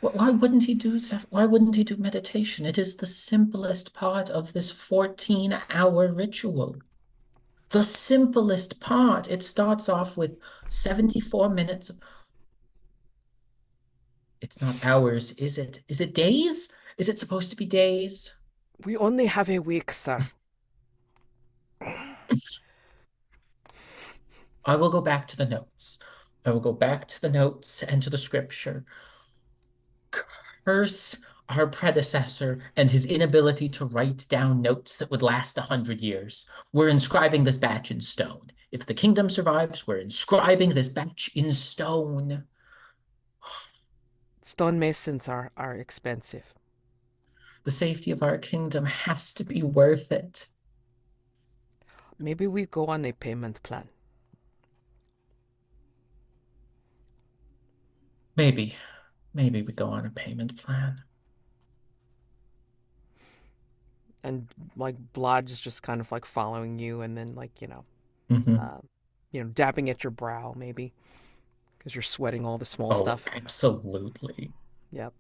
Well, why wouldn't he do meditation? It is the simplest part of this 14-hour ritual. The simplest part. It starts off with 74 minutes. It's not hours, is it? Is it days? Is it supposed to be days? We only have a week, sir. I will go back to the notes. I will go back to the notes and to the scripture. Curse our predecessor and his inability to write down notes that would last 100 years. We're inscribing this batch in stone. If the kingdom survives, we're inscribing this batch in stone. Stonemasons are expensive. The safety of our kingdom has to be worth it. Maybe we go on a payment plan. Maybe we go on a payment plan. And like Vlad is just kind of like following you, and then like dabbing at your brow maybe, because you're sweating all the small stuff. Absolutely. Yep.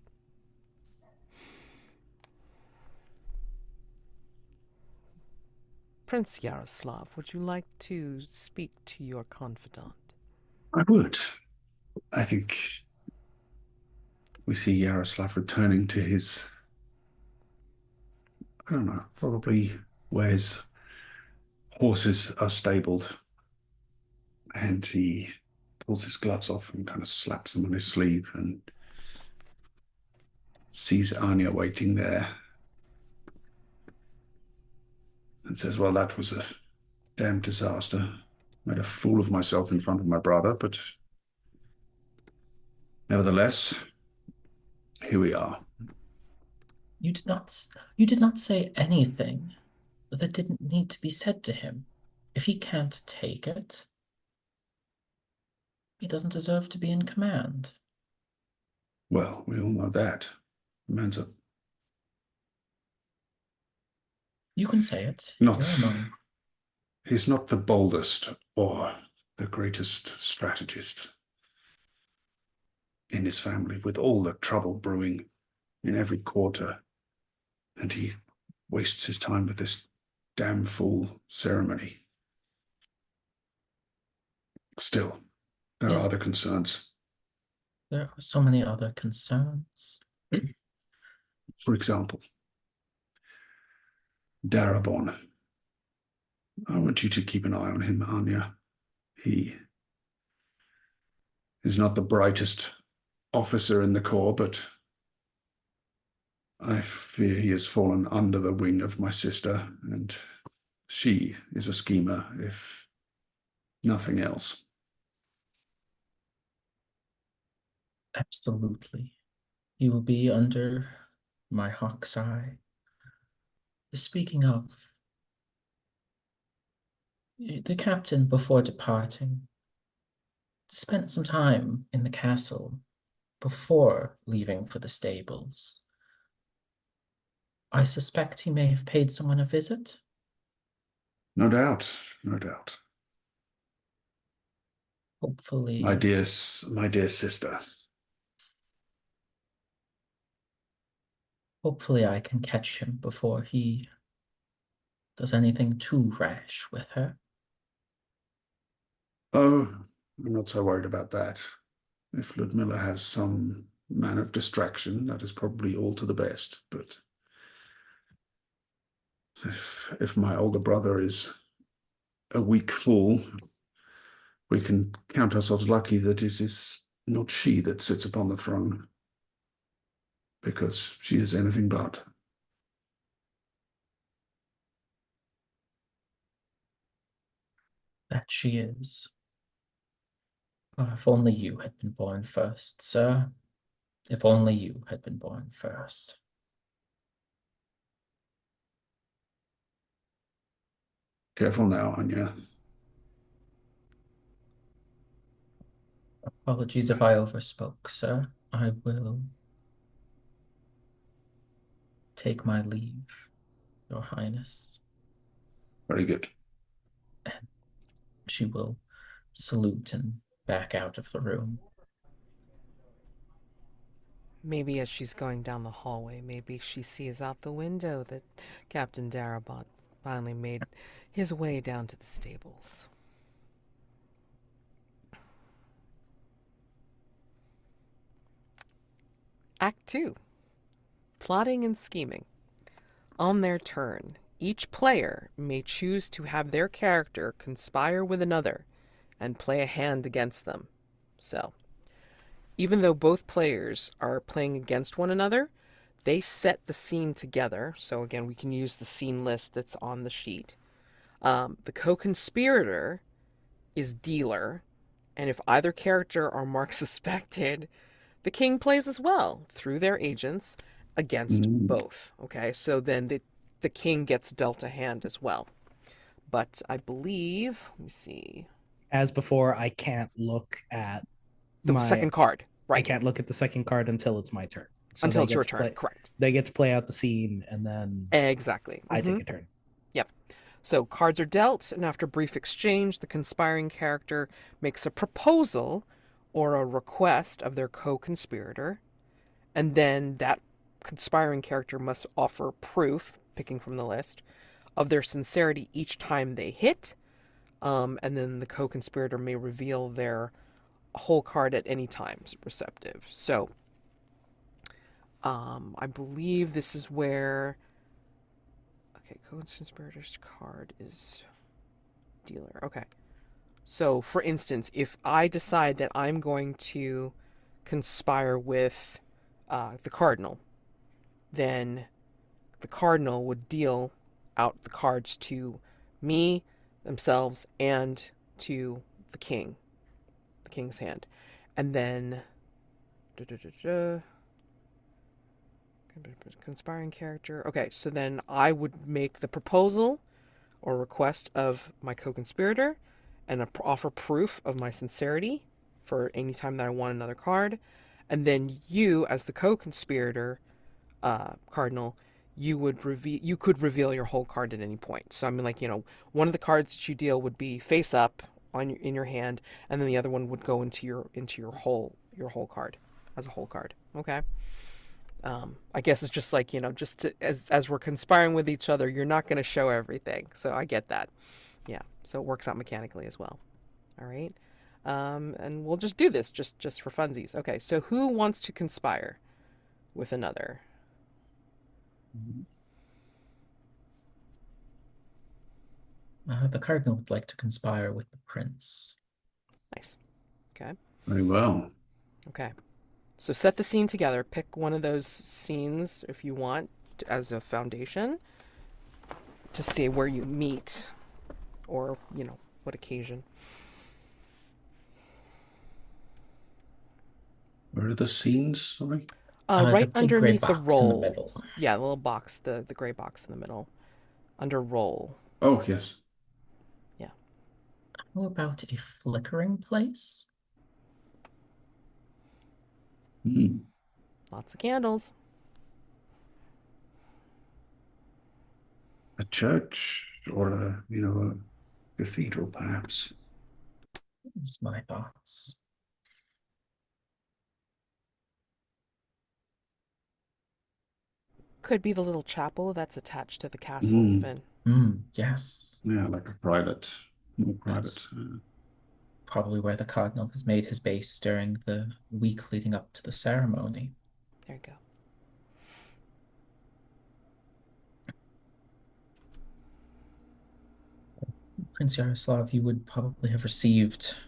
Prince Jaroslav, would you like to speak to your confidant? I would. I think we see Jaroslav returning to his, I don't know, probably where his horses are stabled. And he pulls his gloves off and kind of slaps them on his sleeve and sees Ania waiting there and says, well, that was a damn disaster. Made a fool of myself in front of my brother, but nevertheless, here we are. You did not say anything that didn't need to be said to him. If he can't take it, he doesn't deserve to be in command. Well, we all know that. Man's a... You can say it. Not... You're a monk. He's not the boldest or the greatest strategist in his family, with all the trouble brewing in every quarter. And he wastes his time with this damn fool ceremony. Still, there are other concerns. There are so many other concerns. For example, Darabon. I want you to keep an eye on him, Ania. He is not the brightest officer in the corps, but I fear he has fallen under the wing of my sister, and she is a schemer, if nothing else. Absolutely. He will be under my hawk's eye. Speaking of, the captain, before departing, spent some time in the castle before leaving for the stables. I suspect he may have paid someone a visit. No doubt, no doubt. Hopefully, My dear sister. hopefully I can catch him before he does anything too rash with her. Oh, I'm not so worried about that. If Ludmilla has some man of distraction, that is probably all to the best. But if my older brother is a weak fool, we can count ourselves lucky that it is not she that sits upon the throne, because she is anything but. That she is. Oh, if only you had been born first, sir. If only you had been born first. Careful now, Ania. Apologies if I overspoke, sir. I will take my leave, Your Highness. Very good. And she will salute and back out of the room. Maybe as she's going down the hallway, maybe she sees out the window that Captain Darabon finally made his way down to the stables. Act 2. Plotting and scheming. On their turn, each player may choose to have their character conspire with another and play a hand against them. So, even though both players are playing against one another, they set the scene together. So again, we can use the scene list that's on the sheet. The co-conspirator is dealer, and if either character are marked suspected, the king plays as well through their agents against both. Okay, so then the king gets dealt a hand as well. But I believe, let me see. As before, I can't look at The second card, right? I can't look at the second card until it's my turn. So until it's your turn, correct. They get to play out the scene, and then exactly. I take a turn. Yep. So cards are dealt, and after brief exchange, the conspiring character makes a proposal or a request of their co-conspirator, and then that conspiring character must offer proof, picking from the list, of their sincerity each time they hit, and then the co-conspirator may reveal their whole card at any time receptive. So I believe this is where, okay, co-conspirator's card is dealer. Okay. So for instance, if I decide that I'm going to conspire with the Cardinal, then the Cardinal would deal out the cards to me, themselves, and to the king's hand. And then conspiring character. Okay, so then I would make the proposal or request of my co-conspirator and offer proof of my sincerity for any time that I want another card. And then you, as the co-conspirator, Cardinal, you could reveal your whole card at any point. So I mean, like, one of the cards that you deal would be face up in your hand, and then the other one would go into your whole card as a whole card. Okay. I guess it's just like, just as we're conspiring with each other, you're not going to show everything. So I get that. Yeah. So it works out mechanically as well. All right. And we'll just do this just for funsies. Okay. So who wants to conspire with another? The Cardinal would like to conspire with the Prince. Nice. Okay. Very well. Okay. So set the scene together. Pick one of those scenes if you want as a foundation to see where you meet or, what occasion. Where are the scenes? Sorry. Right The big gray underneath the box in the roll. middle. Yeah, the little box, the gray box in the middle. Under roll. Oh, yes. Yeah. How about a flickering place? Hmm. Lots of candles. A church or a cathedral, perhaps. Here's my thoughts. Could be the little chapel that's attached to the castle, even. Yes. Yeah, like a more private. That's probably where the Cardinal has made his base during the week leading up to the ceremony. There you go. Prince Jaroslav, you would probably have received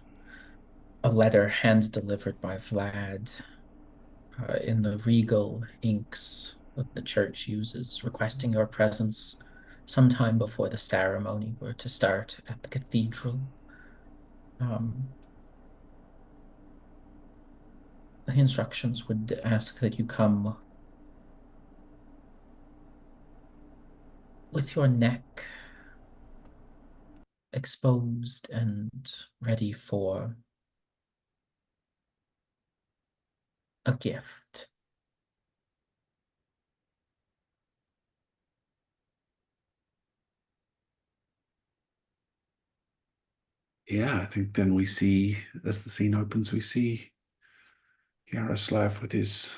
a letter hand-delivered by Vlad in the regal inks that the church uses, requesting your presence sometime before the ceremony were to start at the cathedral. The instructions would ask that you come with your neck exposed and ready for a gift. Yeah, I think then we see, as the scene opens, we see Jaroslav with his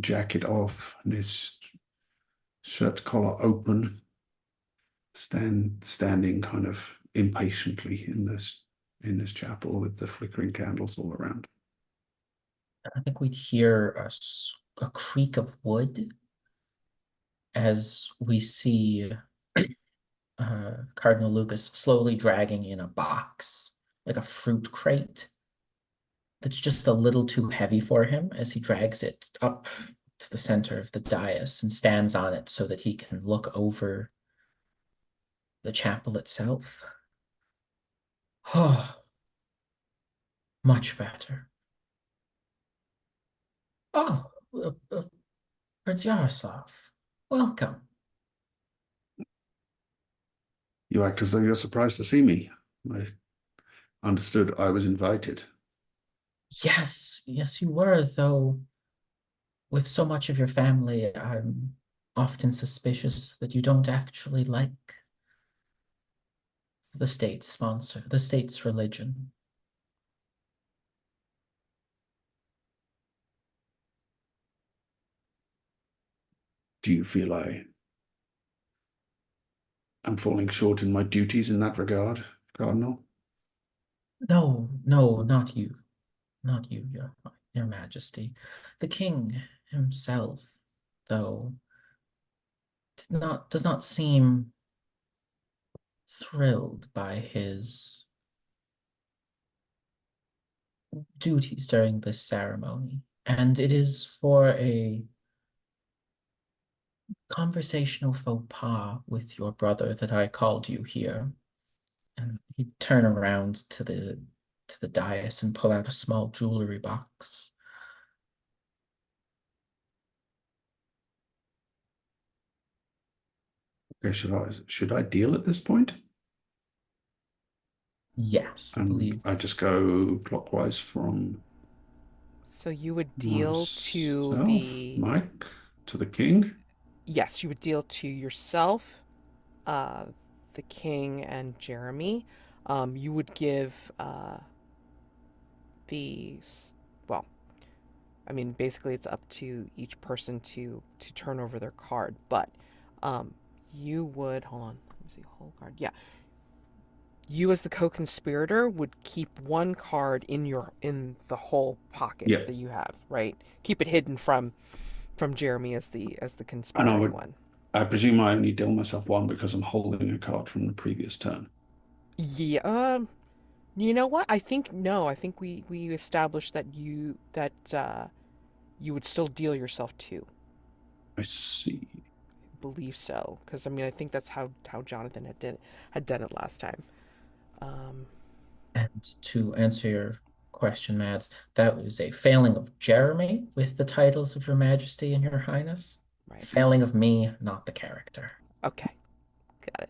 jacket off and his shirt collar open, standing kind of impatiently in this chapel with the flickering candles all around. I think we'd hear a creak of wood as we see Cardinal Lukas slowly dragging in a box, like a fruit crate, that's just a little too heavy for him as he drags it up to the center of the dais and stands on it so that he can look over the chapel itself. Oh, much better. Oh, Prince Yaroslav, welcome. You act as though you're surprised to see me. I understood I was invited. Yes, you were, though with so much of your family, I'm often suspicious that you don't actually like the state's religion. Do you feel I'm falling short in my duties in that regard, Cardinal? No, not you. Not you, your Majesty. The king himself, though, does not seem thrilled by his duties during this ceremony. And it is for a conversational faux pas with your brother that I called you here. And he'd turn around to the dais and pull out a small jewelry box. Okay, should I deal at this point? Yes, I And believe. I just go clockwise from So you would deal to myself, Mike, to the king. Yes, you would deal to yourself, the king and Jeremy, you would give the well, I mean, basically it's up to each person to turn over their card, but you would hold on. Let me see, whole card. Yeah, you as the co-conspirator would keep one card in the whole pocket Yeah. that you have, right? Keep it hidden from Jeremy as the And conspiring one. I presume I only deal myself one because I'm holding a card from the previous turn. Yeah. You know what? I think no. I think we established that you would still deal yourself two. I see. I believe so, because I mean I think that's how Jonathan had done it last time. Um, And to answer your question, Mads, that was a failing of Jeremy with the titles of Your Majesty and Your Highness. right. Failing of me, not the character. Okay. Got it.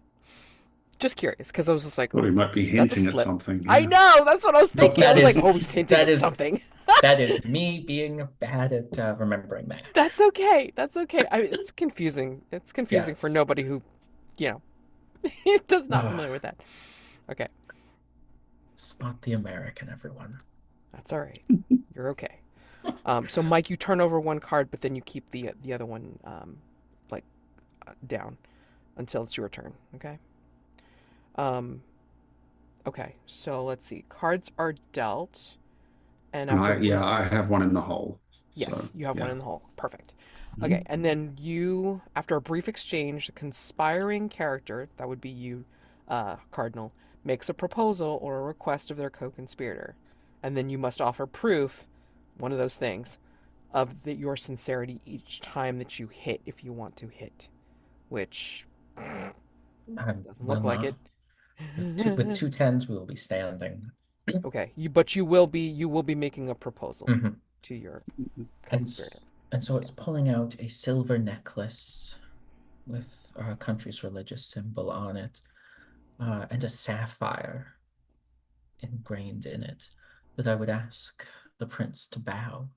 Just curious, because I was just like, Thought oh, he might be that's a hinting at slip. something. I Yeah. know. That's what I was No, thinking. I that was like, is- oh, he's hinting that at is- something. That is me being bad at remembering that. That's okay. That's okay. It's confusing. It's confusing for Yes. nobody who, you know, does not familiar with that. Okay, Spot the American, everyone. that's all right. You're okay. So Mike, you turn over one card, but then you keep the other one like down until it's your turn. Okay. Um. Okay. So let's see. Cards are dealt, and And after I have one in the hole. yes, So, you have one yeah. in the hole. Perfect. Mhm. Okay, and then you, after a brief exchange, the conspiring character, that would be you, Cardinal, makes a proposal or a request of their co-conspirator. And then you must offer proof, one of those things, of your sincerity each time that you hit, if you want to hit. Which I doesn't will look like not. it. With two tens, we will be standing. Okay, but you will be making a proposal Mhm. to your Mhm. co-conspirator. And so it's pulling out a silver necklace with our country's religious symbol on it, and a sapphire ingrained in it that I would ask the prince to bow.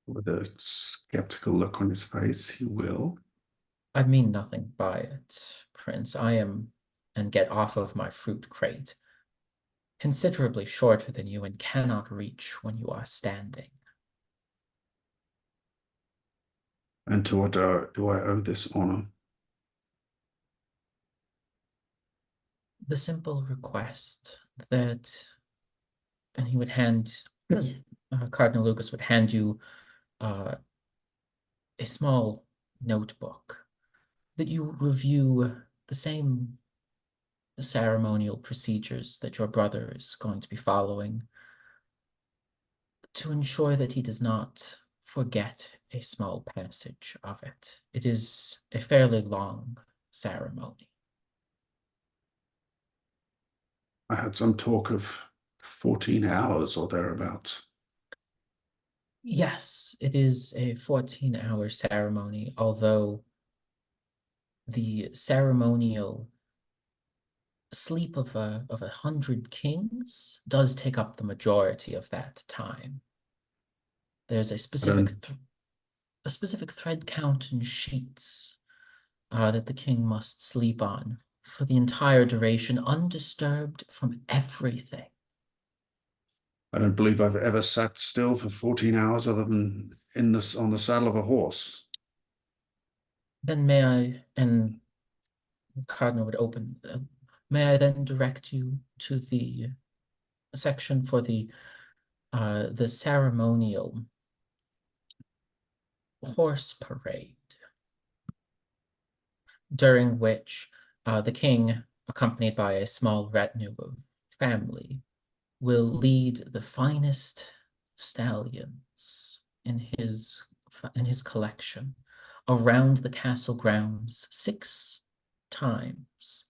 With a skeptical look on his face, he will. I mean nothing by it, prince. I am, and get off of my fruit crate, considerably shorter than you and cannot reach when you are standing. And to what do I owe this honor? The simple request that, and he would hand, Cardinal Lukas would hand you a small notebook that you review the same ceremonial procedures that your brother is going to be following to ensure that he does not forget a small passage of it. It is a fairly long ceremony. I had some talk of 14 hours or thereabouts. Yes, it is a 14-hour ceremony, although the ceremonial sleep of 100 kings does take up the majority of that time. There's a specific thread count and sheets that the king must sleep on for the entire duration, undisturbed from everything. I don't believe I've ever sat still for 14 hours other than on the saddle of a horse. Then may I, and the Cardinal would open, may I then direct you to the section for the ceremonial horse parade, during which the king, accompanied by a small retinue of family, will lead the finest stallions in his collection around the castle grounds 6 times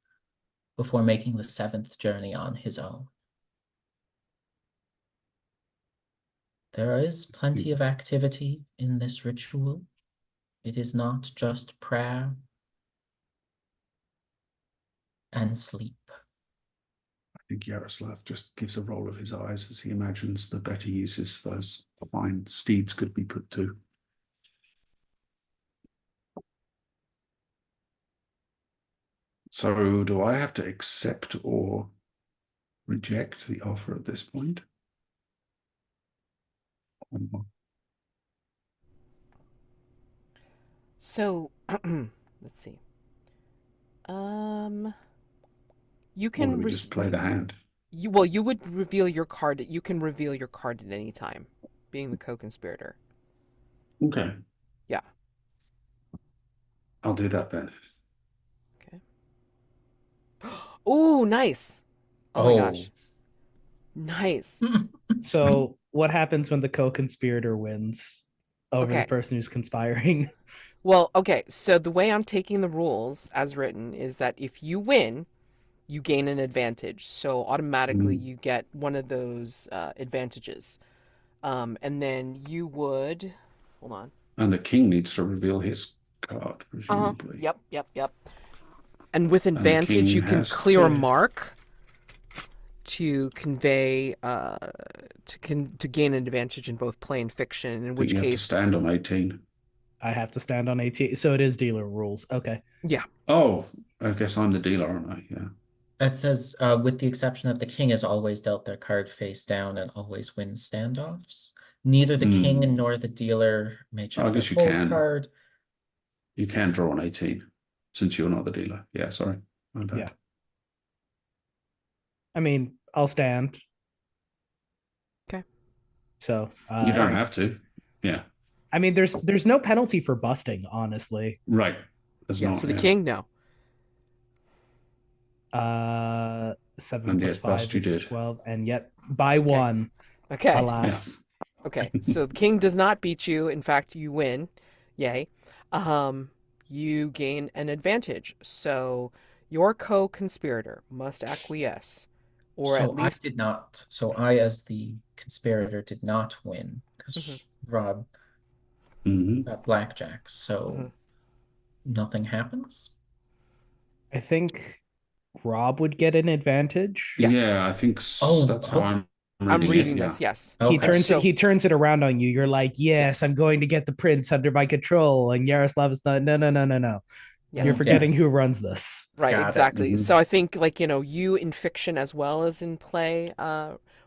before making the 7th journey on his own. There is plenty of activity in this ritual. It is not just prayer and sleep. I think Jaroslav just gives a roll of his eyes as he imagines the better uses those fine steeds could be put to. So do I have to accept or reject the offer at this point? So, let's see. You Or do can we just play the hand? you would reveal your card. You can reveal your card at any time, being the co-conspirator. Okay, Yeah. I'll do that then. Okay. Oh, nice. Oh my Oh. gosh. Nice. So what happens when the co-conspirator wins over the Okay. person who's conspiring? Well, okay. So the way I'm taking the rules as written is that if you win, you gain an advantage. So automatically Mm. you get one of those advantages. And then you would, hold on. And the king needs to reveal his card, Uh-huh. presumably. Yep, yep, yep. And with And the advantage, king you can has clear a to. mark to convey to gain an advantage in both play and fiction. In I think which you have to case, stand on 18. I have to stand on 18. So it is dealer rules. Okay. yeah, Oh, I guess I'm the dealer, aren't I? Yeah. It says, with the exception that the king has always dealt their card face down and always wins standoffs. Neither the king Mm. nor the dealer may I check their guess you hold can. card. You can draw on 18 since you're not the dealer. Yeah, sorry. My bad. Yeah. I mean, I'll stand. okay. So You don't Alright. have to. Yeah. I mean, there's no penalty for busting, honestly. Right. There's Yeah, not. for the Yeah. king, no. 7 And plus yet 5 bust you is did. 12, and yet by Okay. one, Okay. Yeah. alas. Okay. So the king does not beat you. In fact, you win. Yay. You gain an advantage. So your co-conspirator must acquiesce, or at So I least did not. So I, as the conspirator, did not win because Mhm, Rob Mhm. got blackjack. So mhm. nothing happens. I think Rob would get an advantage. Yes. Yeah, I think Oh, that's how I'm I'm reading it. reading Yeah. this. Yes. He okay. turns So he turns it around on you. You're like, yes, yes. I'm going to get the prince under my control. And Yaroslav is not, no, no, no, no, no. You're Yes. forgetting who Yes. runs this. Right, Got it. exactly. Mhm. So I think like, you in fiction as well as in play,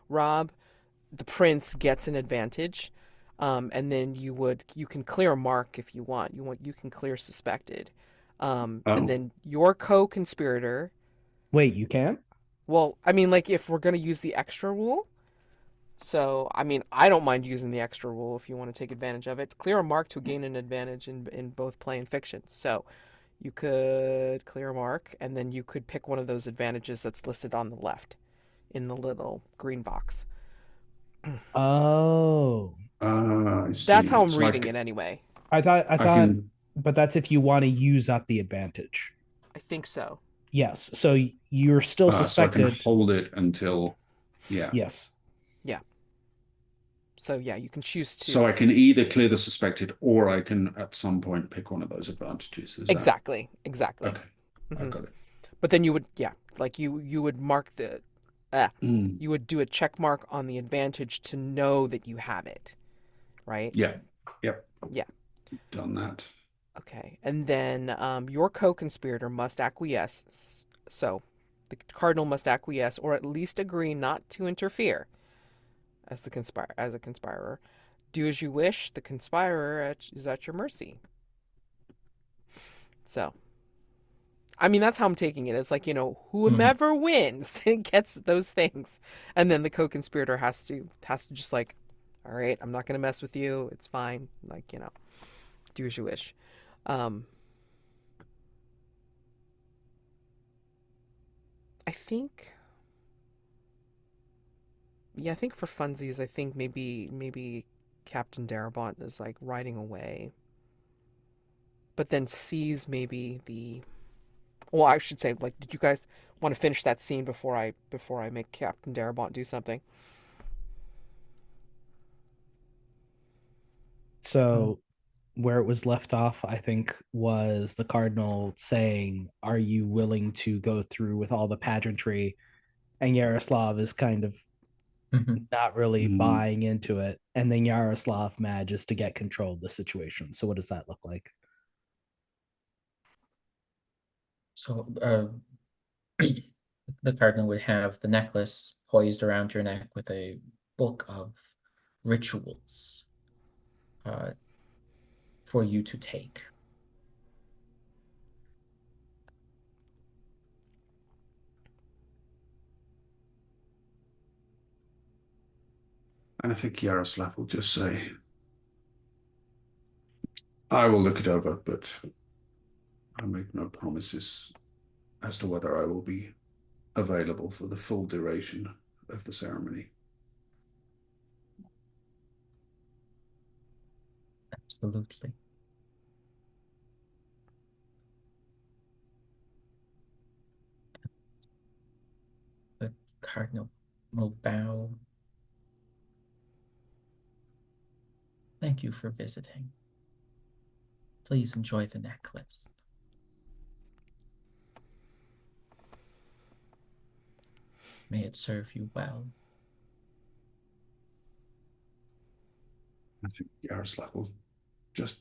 Rob, the prince gets an advantage. And then you can clear a mark if you want. You can clear suspected. And Oh, then your co-conspirator, Wait, you can? well, I mean like if we're gonna use the extra rule, so I mean I don't mind using the extra rule if you want to take advantage of it. Clear a mark to gain an advantage in both play and fiction. So you could clear a mark, and then you could pick one of those advantages that's listed on the left in the little green box. Oh. I That's see. how I'm It's reading it like anyway. I I thought, can. but that's if you want to use up the advantage. I think so. Yes. So you're still So I can suspected. hold it until. Yeah. Yes. Yeah. So yeah, you can choose So to I can either clear the suspected or I can at some point pick one of those advantages. Is that exactly, exactly. okay? I hmm got it. But then you would, yeah, like you would mark uh, Mm. you would do a check mark on the advantage to know that you have it, right? Yeah. Yep. Yeah. Done that. Okay. And then your co-conspirator must acquiesce. So the cardinal must acquiesce or at least agree not to interfere as a conspirer. Do as you wish. The conspirer is at your mercy. So, I mean, that's how I'm taking it. It's like, whomever wins gets those things. And then the co-conspirator has to just like, all right, I'm not going to mess with you. It's fine. Like, do as you wish. Um, I think, yeah, I think for funsies, I think maybe Captain Darabon is like riding away, but then sees maybe the. Well, I should say, like, did you guys want to finish that scene before I make Captain Darabont do something? So where it was left off, I think, was the Cardinal saying, are you willing to go through with all the pageantry? And Yaroslav is kind of Mhm. not really Mm. buying into it. And then Yaroslav manages to get control of the situation. So what does that look like? So the Cardinal would have the necklace poised around your neck with a book of rituals for you to take. And I think Jaroslav will just say, I will look it over, but I make no promises as to whether I will be available for the full duration of the ceremony. Absolutely. The Cardinal will bow. Thank you for visiting. Please enjoy the necklace. May it serve you well. I think Jaroslav will just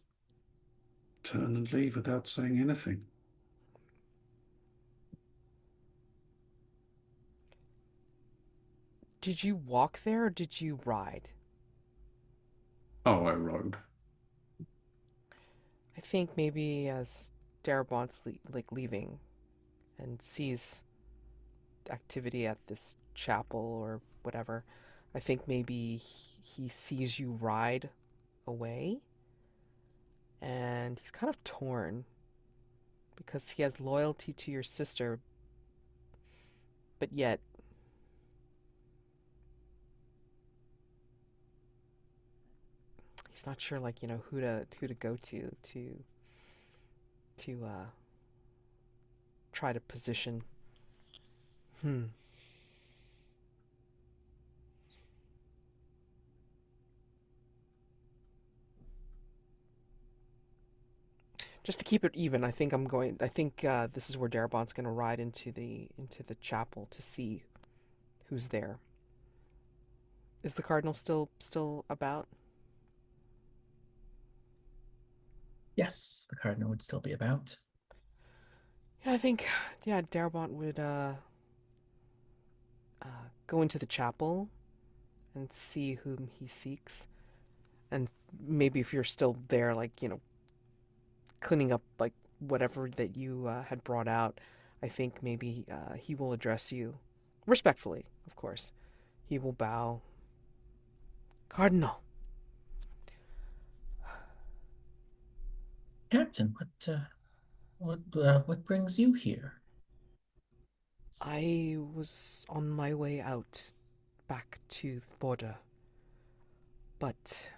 turn and leave without saying anything. Did you walk there or did you ride? Oh, I rode. I think maybe as Darabon's leaving and sees activity at this chapel or whatever, I think maybe he sees you ride away and he's kind of torn because he has loyalty to your sister, but yet he's not sure, like, who to go to try to position. Just to keep it even, I think this is where Darabon's going to ride into the chapel to see who's there. Is the Cardinal still about? Yes, the Cardinal would still be about. Yeah, I think, yeah, Darabont would go into the chapel and see whom he seeks, and maybe if you're still there, like, cleaning up like whatever that you had brought out, I think maybe he will address you respectfully, of course. He will bow. Cardinal. Captain, what brings you here? I was on my way out back to the border, but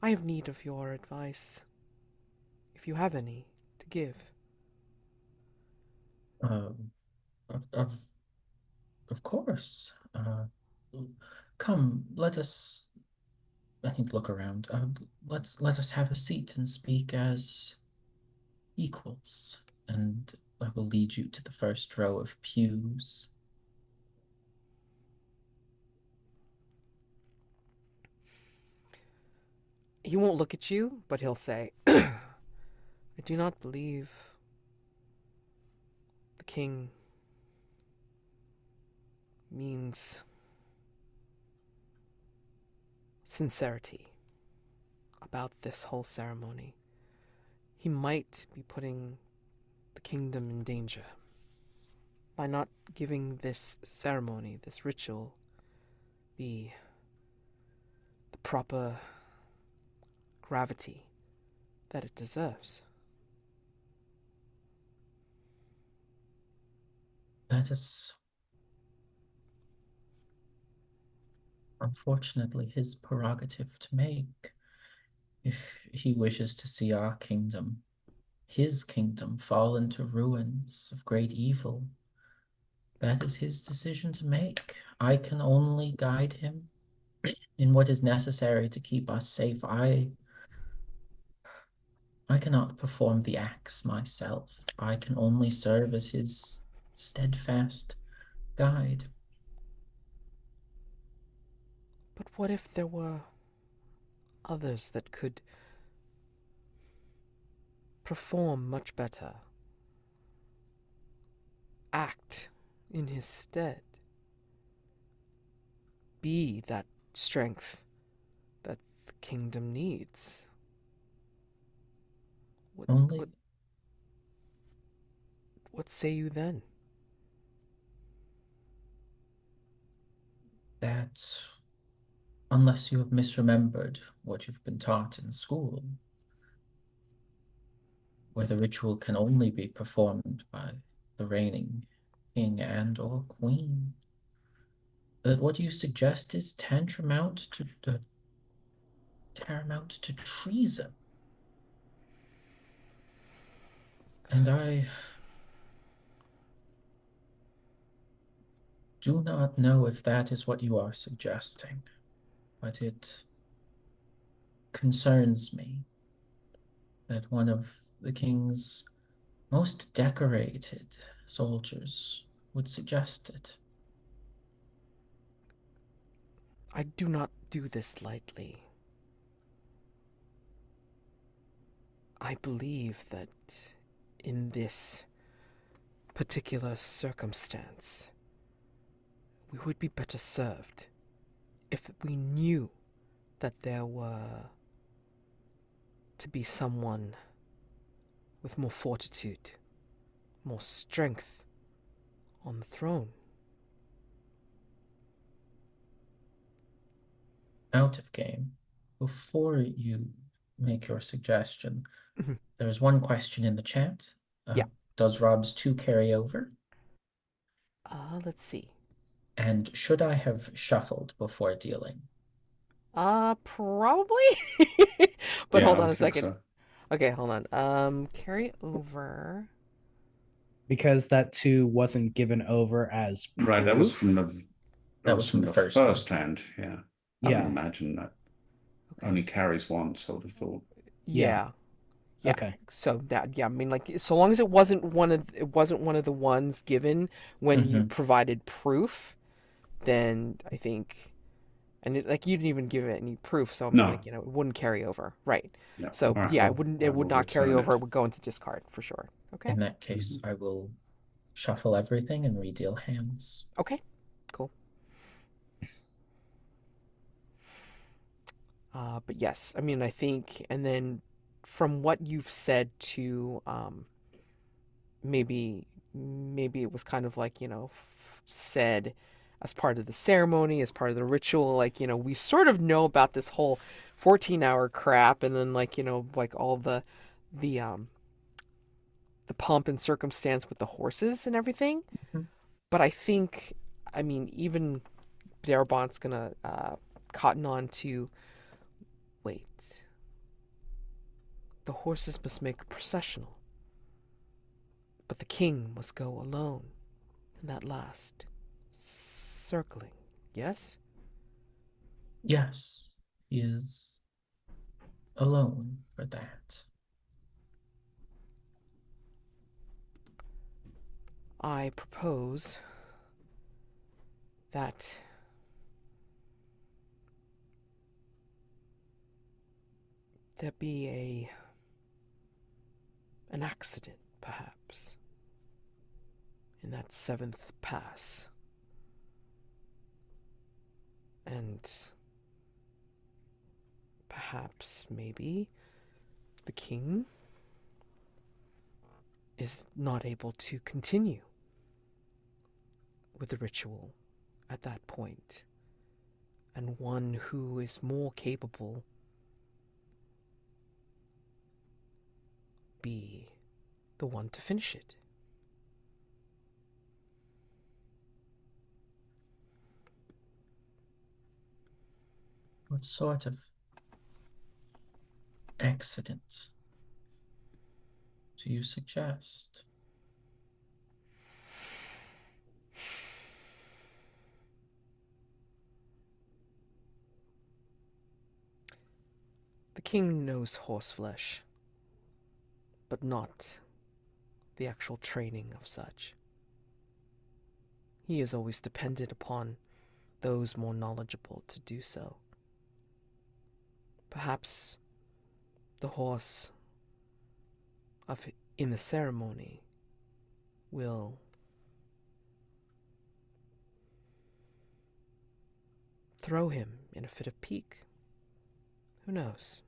I have need of your advice, if you have any to give. Um, of, of, of course. Come, I need to look around. Let us have a seat and speak as equals, and I will lead you to the first row of pews. He won't look at you, but he'll say, I do not believe the king means sincerity about this whole ceremony. He might be putting the kingdom in danger by not giving this ceremony, this ritual, the proper gravity that it deserves. That is unfortunately his prerogative to make. If he wishes to see our kingdom, his kingdom, fall into ruins of great evil, that is his decision to make. I can only guide him in what is necessary to keep us safe. I cannot perform the acts myself. I can only serve as his steadfast guide. But what if there were others that could perform much better. Act in his stead. Be that strength that the kingdom needs. Only What say you then? that, unless you have misremembered what you've been taught in school, where the ritual can only be performed by the reigning king and or queen, that what you suggest is tantamount to treason. And I do not know if that is what you are suggesting, but it concerns me that one of the king's most decorated soldiers would suggest it. I do not do this lightly. I believe that in this particular circumstance, we would be better served if we knew that there were to be someone with more fortitude, more strength on the throne. Out of game, before you make your suggestion, Mhm. there's one question in the chat. Yeah. Does Rob's 2 carry over? Let's see. And should I have shuffled before dealing? Probably. But Yeah, hold I on would a think second. so. Okay, hold on. Carry over. Because that 2 wasn't given over as Right, that was proof. from the That was from the first one. first hand. Yeah, I would Yeah. imagine that Okay. only carries once. I would have thought. Yeah. Yeah. Okay. So that, yeah, I mean, like, so long as it wasn't one of the ones given when you provided proof, then I think, and like you didn't even give it any proof, so I mean, No. like, it wouldn't carry over, right? Yeah. So All right, yeah, well, it I would will not carry return over. It it. would go into discard for sure. Okay. In that case, I will shuffle everything and redeal hands. Okay. Cool. But yes, I mean, I think, and then from what you've said to, maybe it was kind of like, said as part of the ceremony, as part of the ritual, like, we sort of know about this whole 14-hour crap, and then, like, like all the the pomp and circumstance with the horses and everything. Mhm. But I think, I mean, even Darabon's gonna cotton on to, wait, the horses must make a processional, but the king must go alone in that last circling, yes? Yes, he is alone for that. I propose that there be an accident, perhaps, in that 7th pass. And perhaps, maybe, the king is not able to continue with the ritual at that point, and one who is more capable be the one to finish it. What sort of accident do you suggest? The king knows horseflesh, but not the actual training of such. He is always dependent upon those more knowledgeable to do so. Perhaps the horse in the ceremony will throw him in a fit of pique. Who knows?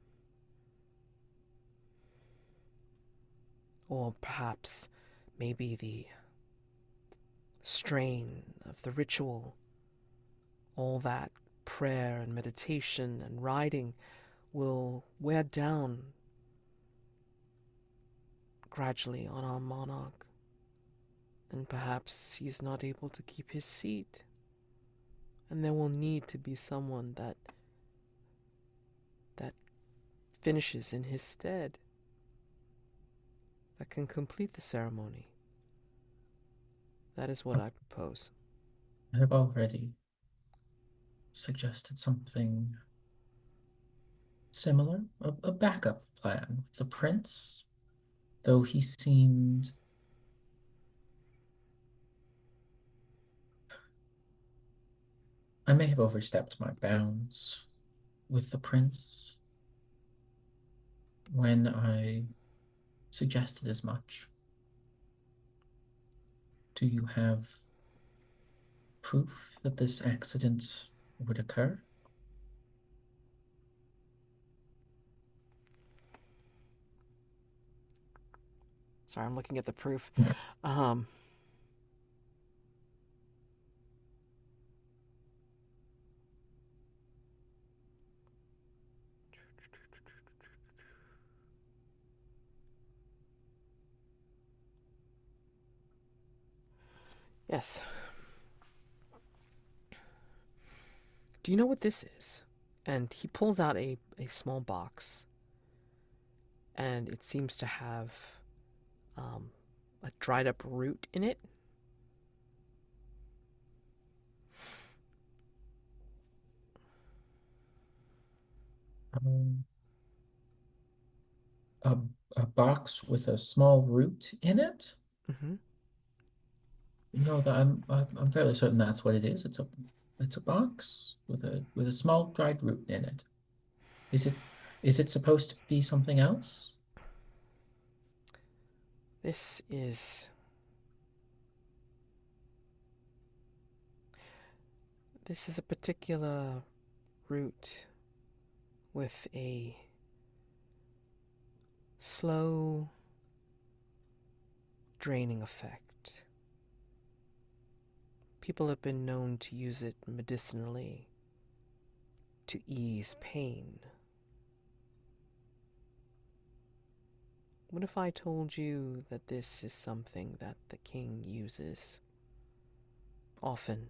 Or perhaps maybe the strain of the ritual, all that prayer and meditation and writing will wear down gradually on our monarch, and perhaps he is not able to keep his seat, and there will need to be someone that finishes in his stead, that can complete the ceremony. That is what I propose. I have already suggested something similar, a backup plan. The prince, though he seemed I may have overstepped my bounds with the prince when I suggested as much. Do you have proof that this accident would occur? Sorry, I'm looking at the proof. Mhm. Yes. Do you know what this is? And he pulls out a small box, and it seems to have a dried up root in it. Um, a, a box with a small root in it? Mm-hmm. No, that I'm fairly certain that's what it is. It's a box with a small dried root in it. Is it supposed to be something else? This is a particular root with a slow draining effect. People have been known to use it medicinally to ease pain. What if I told you that this is something that the king uses often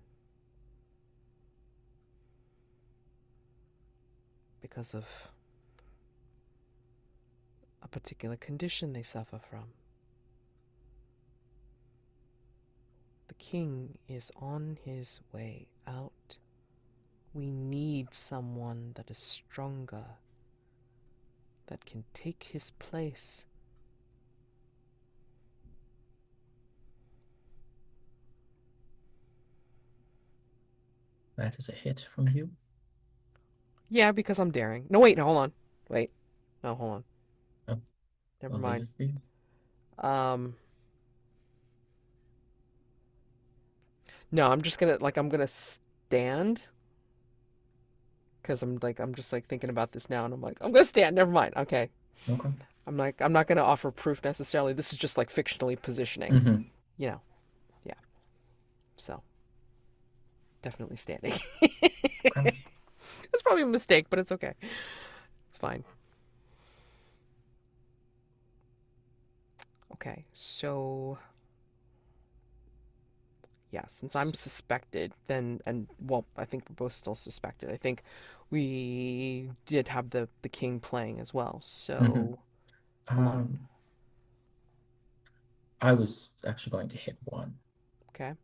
because of a particular condition they suffer from? The king is on his way out. We need someone that is stronger, that can take his place. That is a hit from you. Yeah, because I'm daring. No, wait, no, hold on. Wait. No, hold on. Oh, Never I'll leave mind. it for you. No, I'm just gonna I'm gonna stand because I'm just thinking about this now, and I'm like, I'm gonna stand. Never mind. Okay. Okay. I'm not gonna offer proof necessarily. This is just like fictionally positioning. Mm-hmm. You know. Yeah. So definitely standing. Okay. It's probably a mistake, but it's okay. It's fine. Okay, so yeah, since I'm suspected, then and well, I think we're both still suspected. I think we did have the king playing as well. So hold on. Um, I was actually going to hit one. Okay.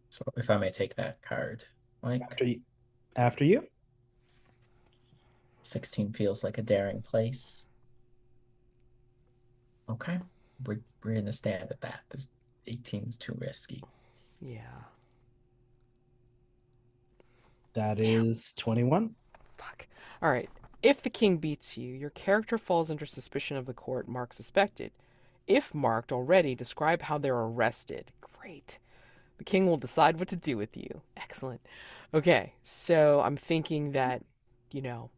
So if I may take that card, Mike, After you. 16 feels like a daring place. Okay. We're gonna stand at that. There's 18 is too risky. Yeah. That Damn. is 21. Fuck. All right. If the king beats you, your character falls under suspicion of the court marked suspected. If marked already, describe how they're arrested. Great. The king will decide what to do with you. Excellent. Okay, so I'm thinking that, you know,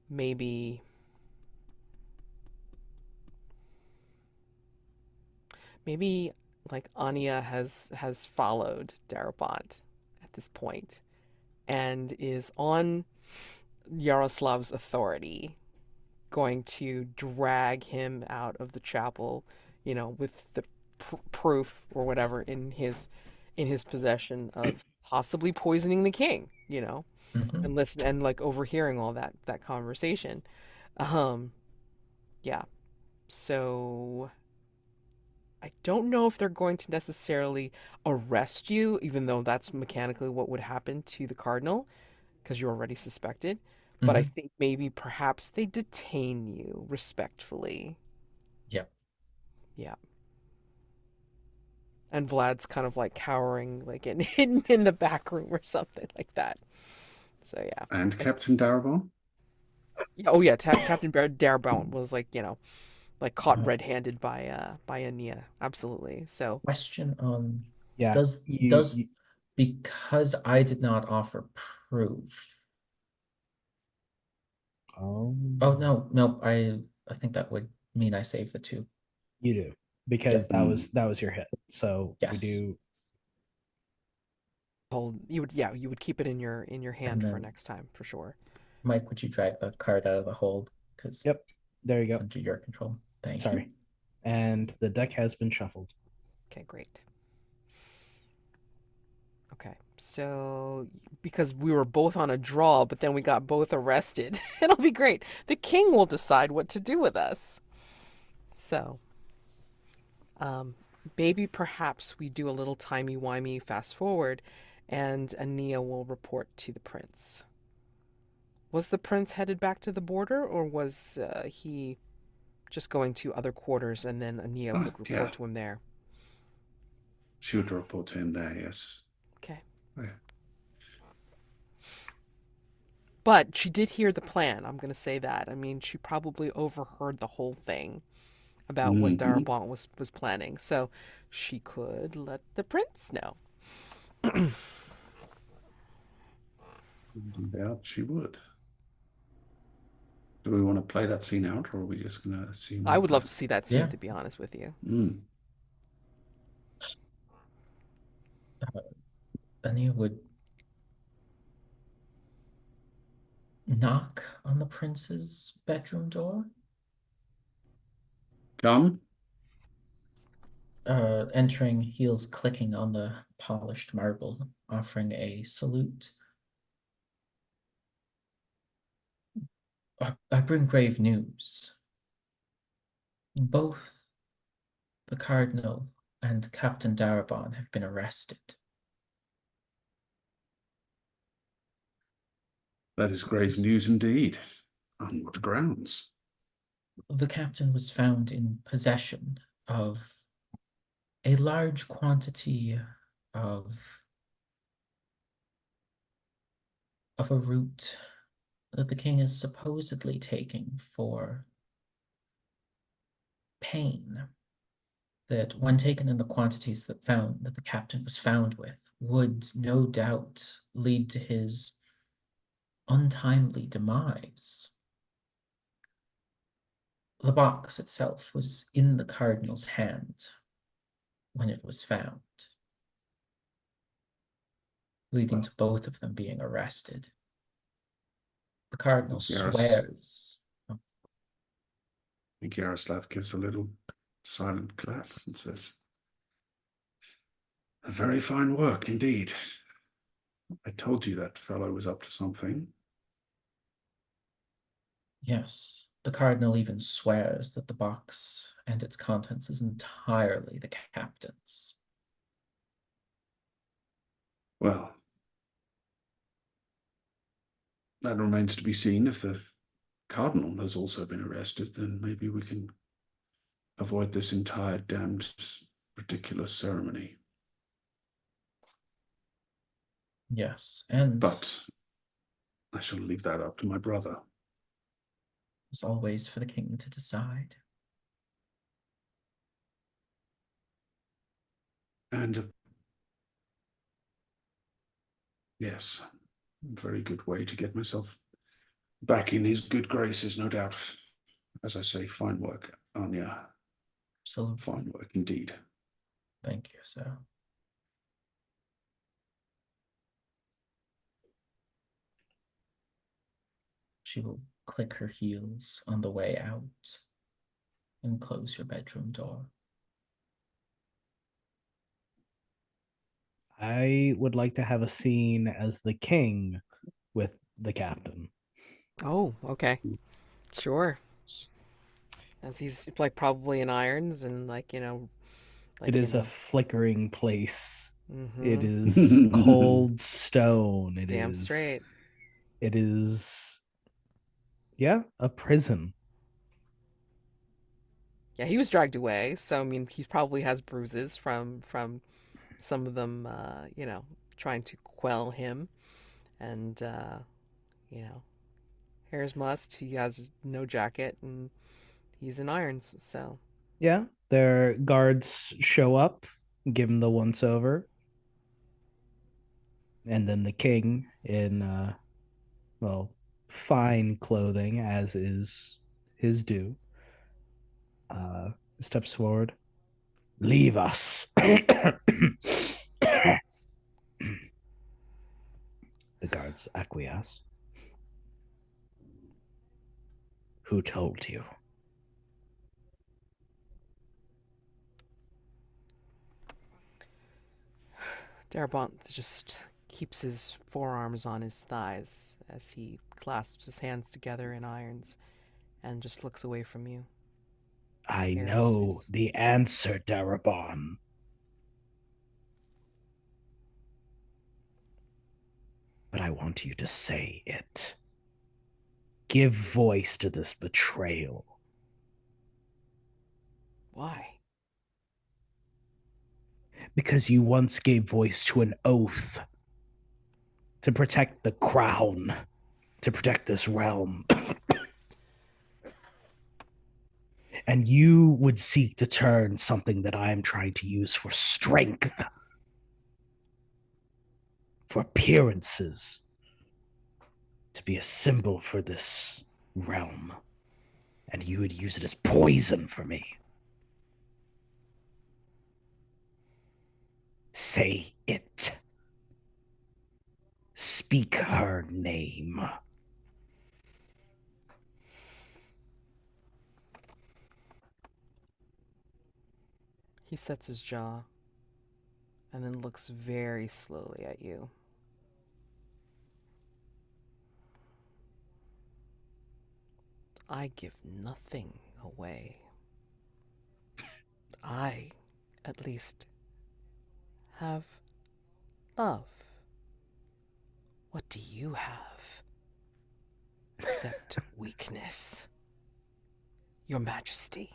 maybe maybe like Ania has followed Darabont at this point and is on Yaroslav's authority, going to drag him out of the chapel, with the proof or whatever in his possession of possibly poisoning the king, Hmm. and listen and like overhearing all that conversation. Um, yeah. So I don't know if they're going to necessarily arrest you, even though that's mechanically what would happen to the cardinal, because you're already suspected. But I Hmm. think maybe perhaps they detain you respectfully. Yep. Yeah. And Vlad's kind of like cowering, like in the back room or something like that. So yeah. And Captain Darabon? Yeah, oh yeah, Captain Darabont was like, like caught Uh, red-handed by Ania. Absolutely. So Question on Yeah, does because I did not offer proof. Oh no, I think that would mean I save the two. you do, because Yep. that was your hit. So we Yes. do. hold you would keep it in your And hand for then next time for sure. Mike, would you drag the card out of the hold? Because Yep, there you it's go. under your control. Thank you. Sorry. And the deck has been shuffled. Okay, great. Okay. So because we were both on a draw, but then we got both arrested, it'll be great. The king will decide what to do with us. So, um, maybe perhaps we do a little timey-wimey fast forward and Ania will report to the prince. Was the prince headed back to the border, or was he just going to other quarters and then Ania would Yeah, report to him there? she would report to him there, yes. Okay. Yeah. But she did hear the plan. I'm going to say that. I mean, she probably overheard the whole thing about what Mhm. Darabont was planning. So she could let the prince know. Yeah, she would. Do we want to play that scene out, or are we just going to I assume would love that? to see that scene, Yeah. to be honest with you. Mm. Ania would knock on the prince's bedroom door. Come. Entering, heels clicking on the polished marble, offering a salute. I bring grave news. Both the Cardinal and Captain Darabon have been arrested. That is grave news indeed. On what grounds? The captain was found in possession of a large quantity of a root that the king is supposedly taking for pain, that when taken in the quantities that the captain was found with would no doubt lead to his untimely demise. The box itself was in the cardinal's hand when it was found, leading to both of them being arrested. The cardinal swears. I think Jaroslav gives a little silent clap and says, "A very fine work indeed. I told you that fellow was up to something." Yes, the cardinal even swears that the box and its contents is entirely the captain's. Well, that remains to be seen. If the Cardinal has also been arrested, then maybe we can avoid this entire damned ridiculous ceremony. Yes, and But I shall leave that up to my brother. It's always for the king to decide. And yes, a very good way to get myself back in his good graces, no doubt. As I say, fine work, Anya. Absolutely. Fine work indeed. Thank you, sir. She will click her heels on the way out and close your bedroom door. I would like to have a scene as the king with the captain. Oh, okay. Sure. As he's like probably in irons and It is a know. flickering place. It Mm-hmm. is cold stone. Damn straight. It is, yeah, a prison. Yeah, he was dragged away, so I mean, he probably has bruises from some of them, trying to quell him, and you know, hair's must. He has no jacket, and he's in irons. So Yeah, their guards show up, give him the once over, and then the king in well, fine clothing as is his due, uh steps forward. Leave us. The guards acquiesce. Who told you? Darabon just keeps his forearms on his thighs as he clasps his hands together in irons and just looks away from you. I Hair in his know face. the answer, Darabon. But I want you to say it. Give voice to this betrayal. Why? Because you once gave voice to an oath to protect the crown, to protect this realm. And you would seek to turn something that I am trying to use for strength, for appearances, to be a symbol for this realm. And you would use it as poison for me. Say it. Speak her name. He sets his jaw and then looks very slowly at you. I give nothing away. I, at least, have love. What do you have? Except weakness. Your Majesty.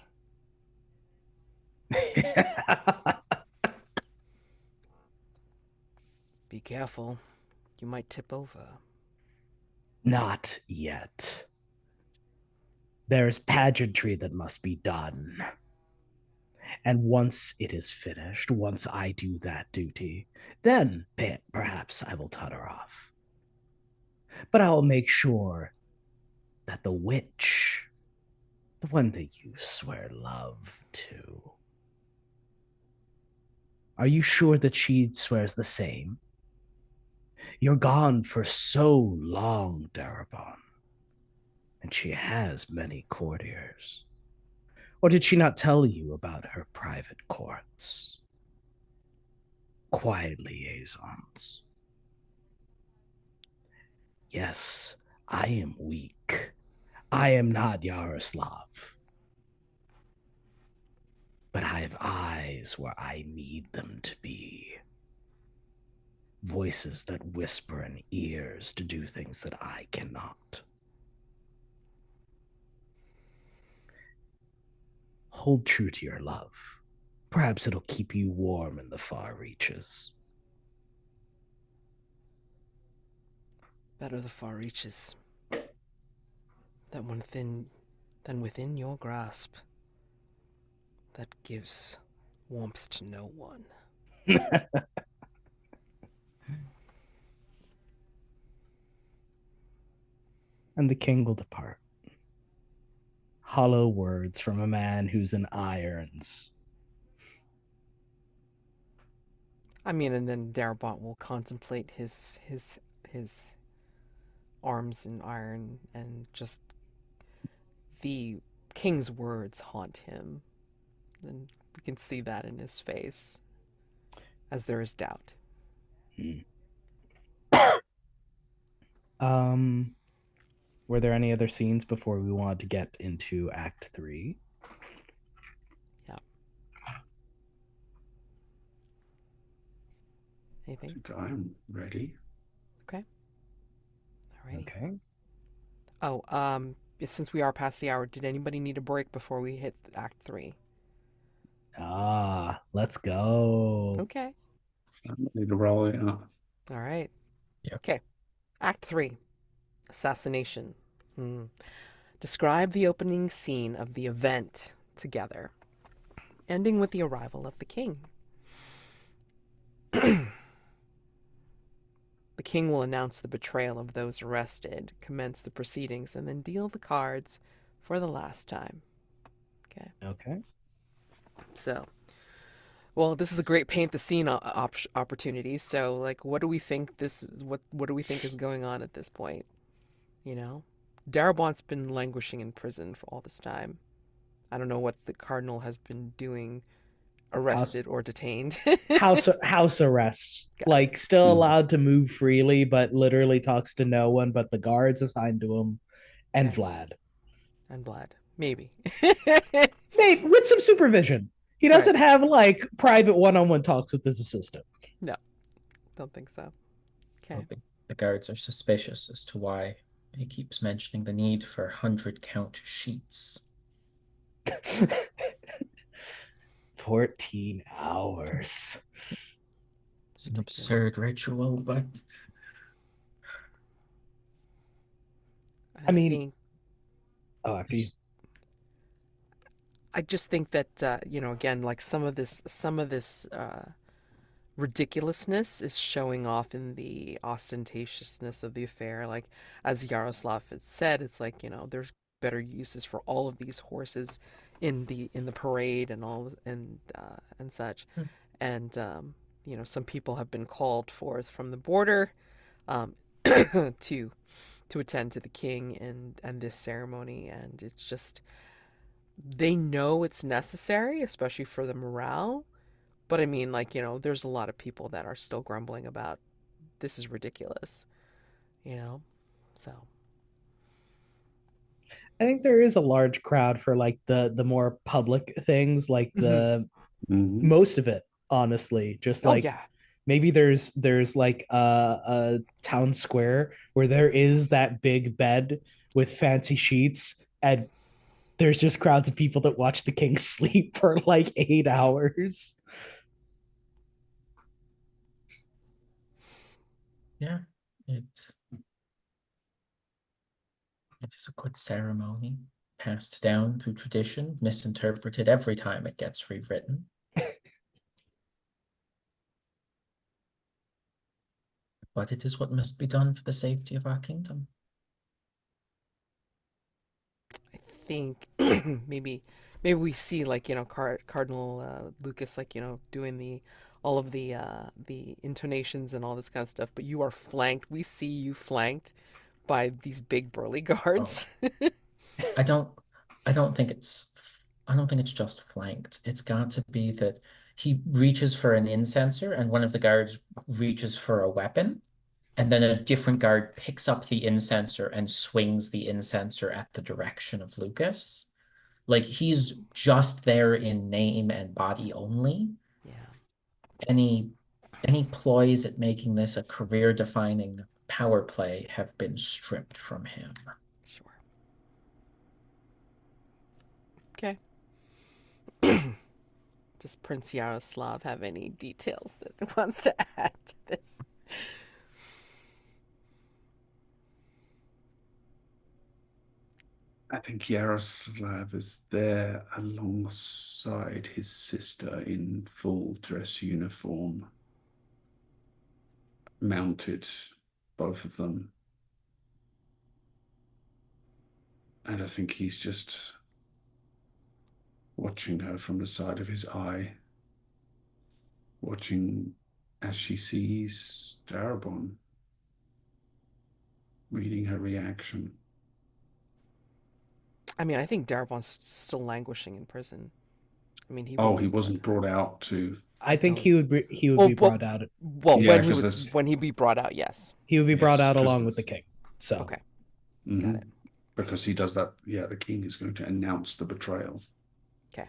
Be careful. You might tip over. Not yet. There is pageantry that must be done. And once it is finished, once I do that duty, then perhaps I will totter off. But I will make sure that the witch, the one that you swear love to, are you sure that she swears the same? You're gone for so long, Darabon, and she has many courtiers. Or did she not tell you about her private courts? Quiet liaisons. Yes, I am weak. I am not Jaroslav. But I have eyes where I need them to be. Voices that whisper in ears to do things that I cannot. Hold true to your love. Perhaps it'll keep you warm in the far reaches. Better the far reaches. That one thin than within your grasp that gives warmth to no one. And the king will depart. Hollow words from a man who's in irons. I mean, and then Darabon will contemplate his arms in iron, and just the king's words haunt him. And we can see that in his face as there is doubt. Um, were there any other scenes before we wanted to get into Act 3? Yeah. I Anything? think I'm ready. Okay. Alrighty. Okay. Oh, since we are past the hour, did anybody need a break before we hit Act 3? Let's go. Okay. I'm ready to roll it up. All right. Yep. Okay. Act 3. Assassination. Describe the opening scene of the event together, ending with the arrival of the king. The king will announce the betrayal of those arrested, commence the proceedings, and then deal the cards for the last time. Okay. Okay. So, well, this is a great paint the scene opportunity. So, like, what do we think this is? What do we think is going on at this point? You know, Darabon's been languishing in prison for all this time. I don't know what the Cardinal has been doing, arrested or detained. House arrest. Like still allowed to move freely, but literally talks to no one but the guards assigned to him and Okay. Vlad. And Vlad. Maybe. Maybe with some supervision. He doesn't Right. have like private one-on-one talks with his assistant. No, don't think so. Okay. Well, the guards are suspicious as to why he keeps mentioning the need for 100-count sheets. 14 hours. It's an absurd ritual, but I mean, think, after you. I just think that again, like some of this ridiculousness is showing off in the ostentatiousness of the affair. Like as Jaroslav had said, it's like there's better uses for all of these horses in the parade and all and such. And some people have been called forth from the border to attend to the king and this ceremony, and it's just they know it's necessary, especially for the morale. But I mean, like, there's a lot of people that are still grumbling about this is ridiculous, so. I think there is a large crowd for like the more public things, like the most of it, honestly. Just Oh like yeah. maybe there's like a town square where there is that big bed with fancy sheets, and there's just crowds of people that watch the king sleep for like 8 hours. yeah, it is a good ceremony, passed down through tradition, misinterpreted every time it gets rewritten. But it is what must be done for the safety of our kingdom. I think maybe we see like Cardinal Lukas like doing all of the intonations and all this kind of stuff, but you are flanked. We see you flanked by these big burly guards. I don't think it's just flanked. It's got to be that he reaches for an incenser and one of the guards reaches for a weapon, and then a different guard picks up the incenser and swings the incenser at the direction of Lukas. Like he's just there in name and body only. Yeah. Any ploys at making this a career-defining power play have been stripped from him. Sure. Okay. Does Prince Yaroslav have any details that he wants to add to this? I think Jaroslav is there alongside his sister in full dress uniform, mounted, both of them. And I think he's just watching her from the side of his eye, watching as she sees Darabon, reading her reaction. I mean, I think Darabon's still languishing in prison. I mean, he Oh, wouldn't he be wasn't brought out to. I think don't- he would be Well, brought out. well, Yeah, when he because was that's when he be brought out, yes. He would be brought yes, out because along with the king. So Okay, Mhm. got it. Because he does that. Yeah, the king is going to announce the betrayal. Okay.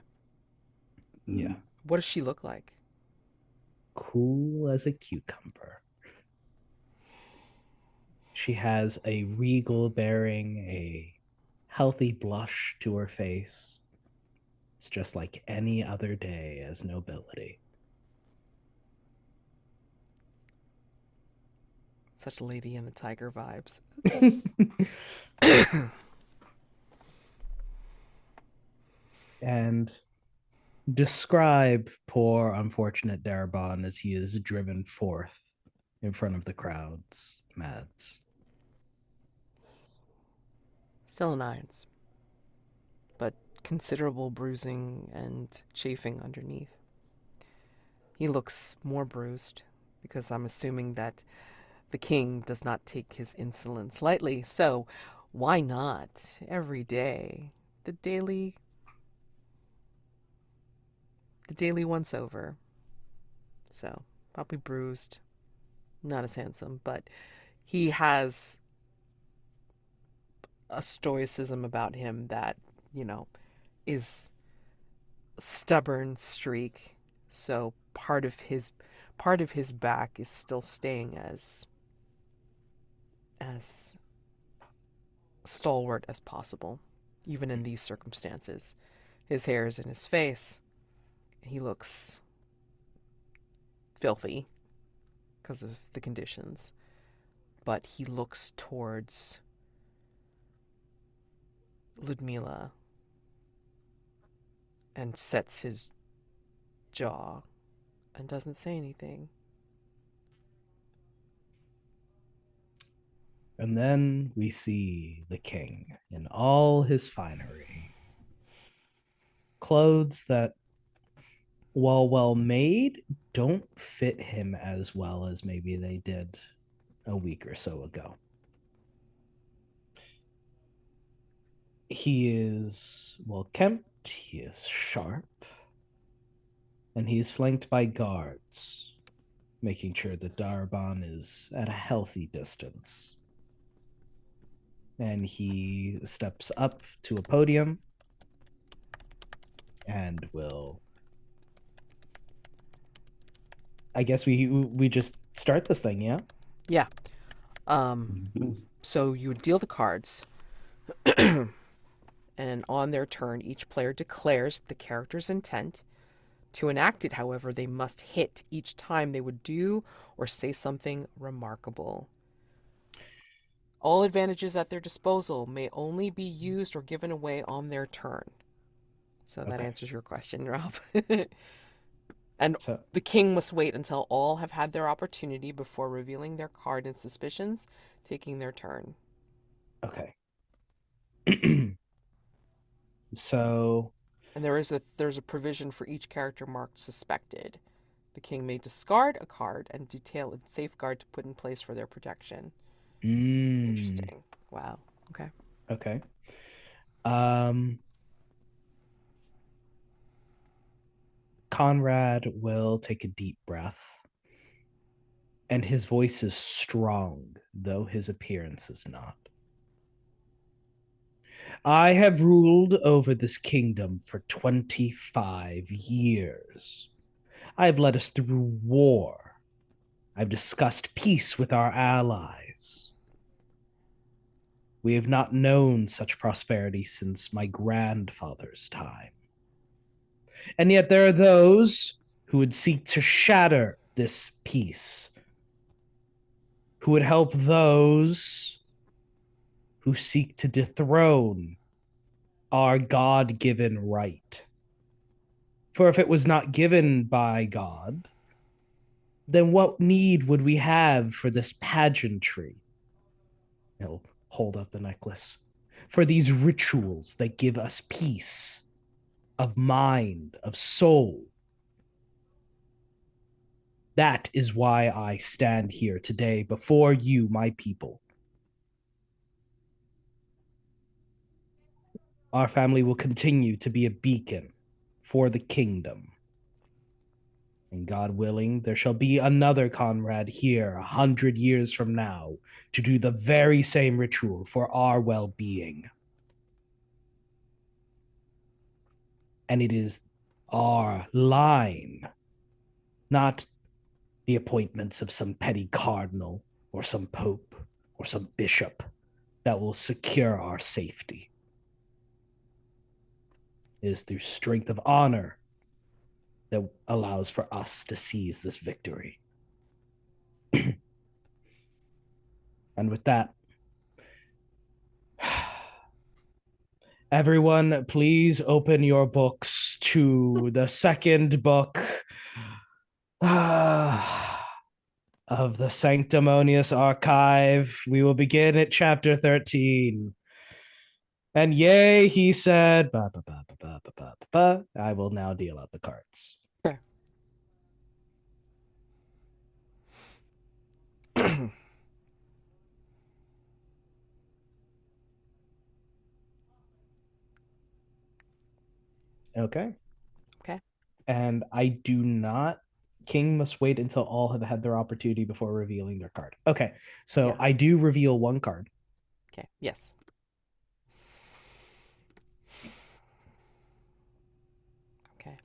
yeah, What does she look like? cool as a cucumber. She has a regal bearing, a healthy blush to her face. It's just like any other day as nobility. Such Lady and the Tiger vibes. And describe poor, unfortunate Darabon as he is driven forth in front of the crowds, Mads. Still in irons, but considerable bruising and chafing underneath. He looks more bruised because I'm assuming that the king does not take his insolence lightly. So why not every day the daily once over? So probably bruised, not as handsome, but he has a stoicism about him that, you know, is a stubborn streak. So part of his back is still staying as stalwart as possible, even in these circumstances. His hair is in his face. He looks filthy because of the conditions, but he looks towards Ludmilla and sets his jaw and doesn't say anything. And then we see the king in all his finery. Clothes that, while well made, don't fit him as well as maybe they did a week or so ago. He is well kept, he is sharp, and he is flanked by guards, making sure that Darabon is at a healthy distance. And he steps up to a podium and will, I guess we just start this thing, yeah? Yeah. Mhm. So you deal the cards, and on their turn, each player declares the character's intent. To enact it, however, they must hit each time they would do or say something remarkable. All advantages at their disposal may only be used or given away on their turn. So that Okay. answers your question, Ralph. And So the king must wait until all have had their opportunity before revealing their card and suspicions, taking their turn. okay. So And there's a provision for each character marked suspected. The king may discard a card and detail a safeguard to put in place for their protection. Interesting. Wow. Okay. Okay. Conrad will take a deep breath, and his voice is strong, though his appearance is not. I have ruled over this kingdom for 25 years. I have led us through war. I've discussed peace with our allies. We have not known such prosperity since my grandfather's time. And yet there are those who would seek to shatter this peace, who would help those who seek to dethrone our God-given right. For if it was not given by God, then what need would we have for this pageantry? He'll hold up the necklace. For these rituals that give us peace of mind, of soul. That is why I stand here today before you, my people. Our family will continue to be a beacon for the kingdom. And God willing, there shall be another Conrad here 100 years from now to do the very same ritual for our well-being. And it is our line, not the appointments of some petty cardinal or some pope or some bishop, that will secure our safety. It is through strength of honor that allows for us to seize this victory. And with that, everyone, please open your books to the second book of the Sanctimonious Archive. We will begin at chapter 13. And yea, he said, I will now deal out the cards. Sure. Okay. Okay. And I do not. King must wait until all have had their opportunity before revealing their card. Okay. So Yeah. I do reveal one card. Okay. Yes. Okay.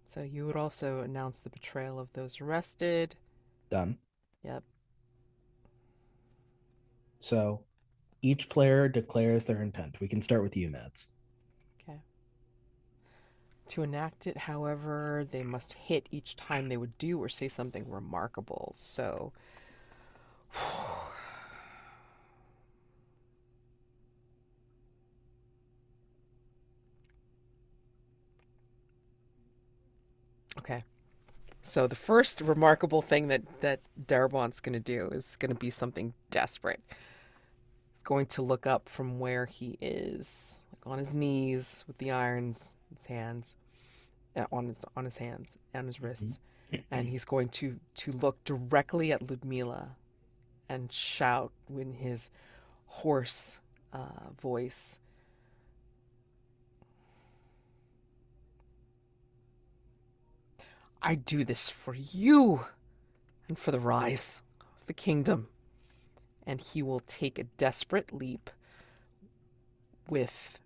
So you would also announce the betrayal of those arrested. Done. Yep. So each player declares their intent. We can start with you, Mads. Okay. To enact it, however, they must hit each time they would do or say something remarkable. So okay. So the first remarkable thing that Darabon's going to do is going to be something desperate. He's going to look up from where he is, like on his knees with the irons in his hands, on his hands and his wrists, and he's going to look directly at Ludmilla and shout in his hoarse voice, "I do this for you and for the rise of the kingdom." And he will take a desperate leap with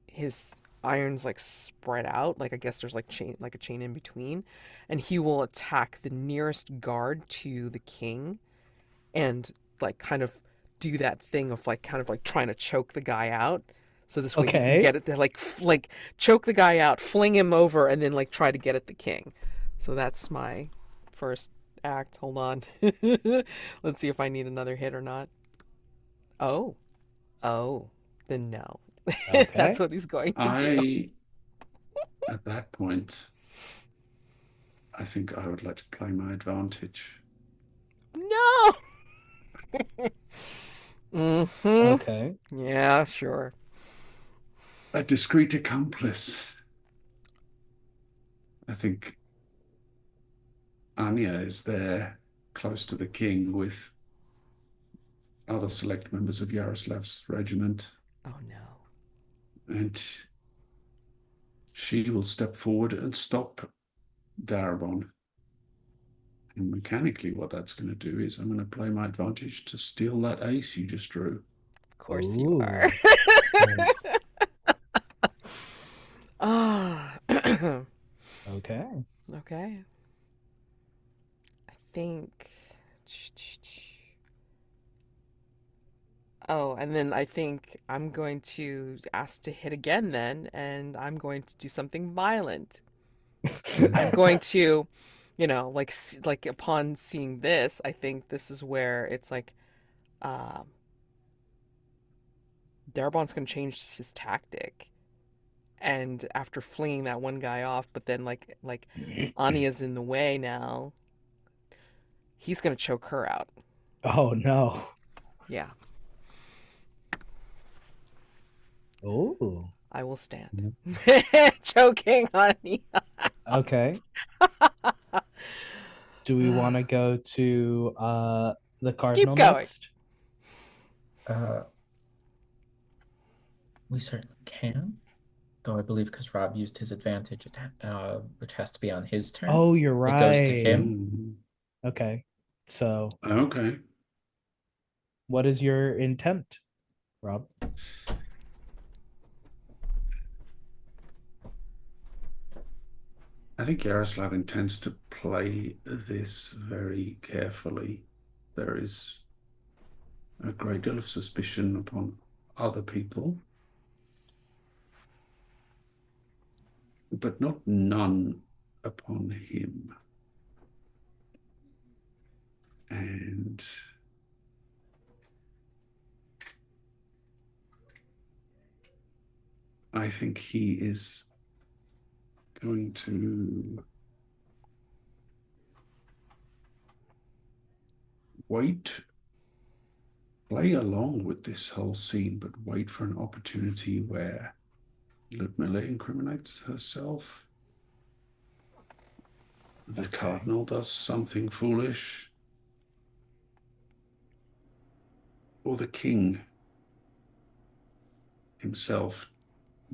his irons like spread out, like I guess there's like a chain in between, and he will attack the nearest guard to the king and like kind of do that thing of like kind of like trying to choke the guy out. So this way he can get it to like choke the guy out, fling him over, and then like try to get at the king. So that's my first act. Hold on. Let's see if I need another hit or not. Oh. Then no. Okay. That's what he's going to do. At that point, I think I would like to play my advantage. No. Okay. Yeah, sure. A discreet accomplice. I think Ania is there close to the king with other select members of Yaroslav's regiment. Oh no. And she will step forward and stop Darabon. And mechanically, what that's going to do is I'm going to play my advantage to steal that ace you just drew. Of course you are. Ah. Okay. Okay. I think. Oh, and then I think I'm going to ask to hit again then, and I'm going to do something violent. I'm going to, like upon seeing this, I think this is where it's like, Darabon's going to change his tactic. And after fleeing that one guy off, but then like Ania's in the way now, he's going to choke her out. Oh no. Yeah, Oh. I will stand. Mm. Choking Ania. Okay. Do we want to go to the Keep Cardinal going. next? We certainly can. Though I believe because Rob used his advantage, which has to be on his turn. Oh, you're It goes to right. him. Okay. So, Okay. what is your intent, Rob? I think Jaroslav intends to play this very carefully. There is a great deal of suspicion upon other people, but not none upon him. And I think he is going to wait, play along with this whole scene, but wait for an opportunity where Ludmilla incriminates herself. The Cardinal does something foolish, or the King himself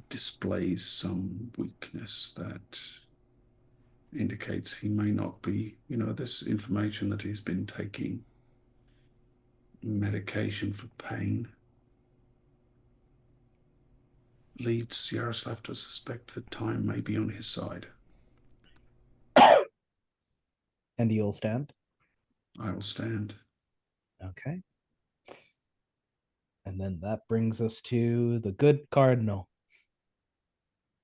displays some weakness that indicates he may not be, this information that he's been taking medication for pain leads Jaroslav to suspect that time may be on his side. And you'll stand? I will stand. Okay. And then that brings us to the good Cardinal.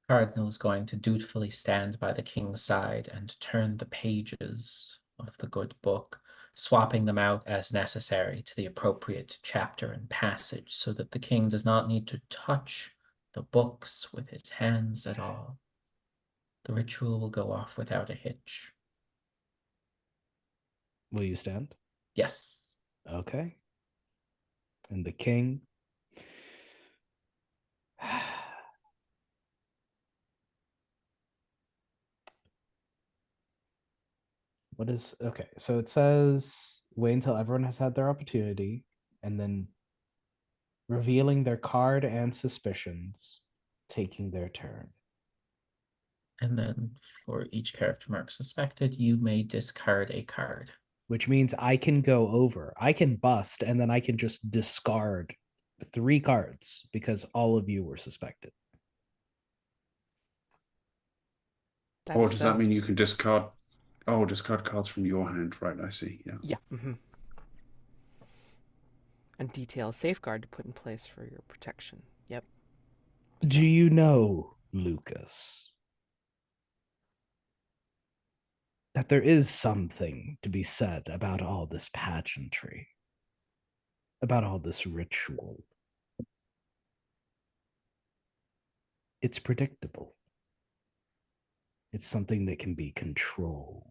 Cardinal is going to dutifully stand by the king's side and turn the pages of the good book, swapping them out as necessary to the appropriate chapter and passage so that the king does not need to touch the books with his hands at all. The ritual will go off without a hitch. Will you stand? Yes. Okay. And the king. What is okay? So it says wait until everyone has had their opportunity, and then revealing their card and suspicions, taking their turn. And then for each character mark suspected, you may discard a card. Which means I can go over. I can bust, and then I can just discard 3 cards because all of you were suspected. That Or is does so. that mean you can discard? Oh, discard cards from your hand, right? I see. Yeah. Yeah. And detail a safeguard to put in place for your protection. Yep. Do you know, Lukas, that there is something to be said about all this pageantry, about all this ritual? It's predictable. It's something that can be controlled.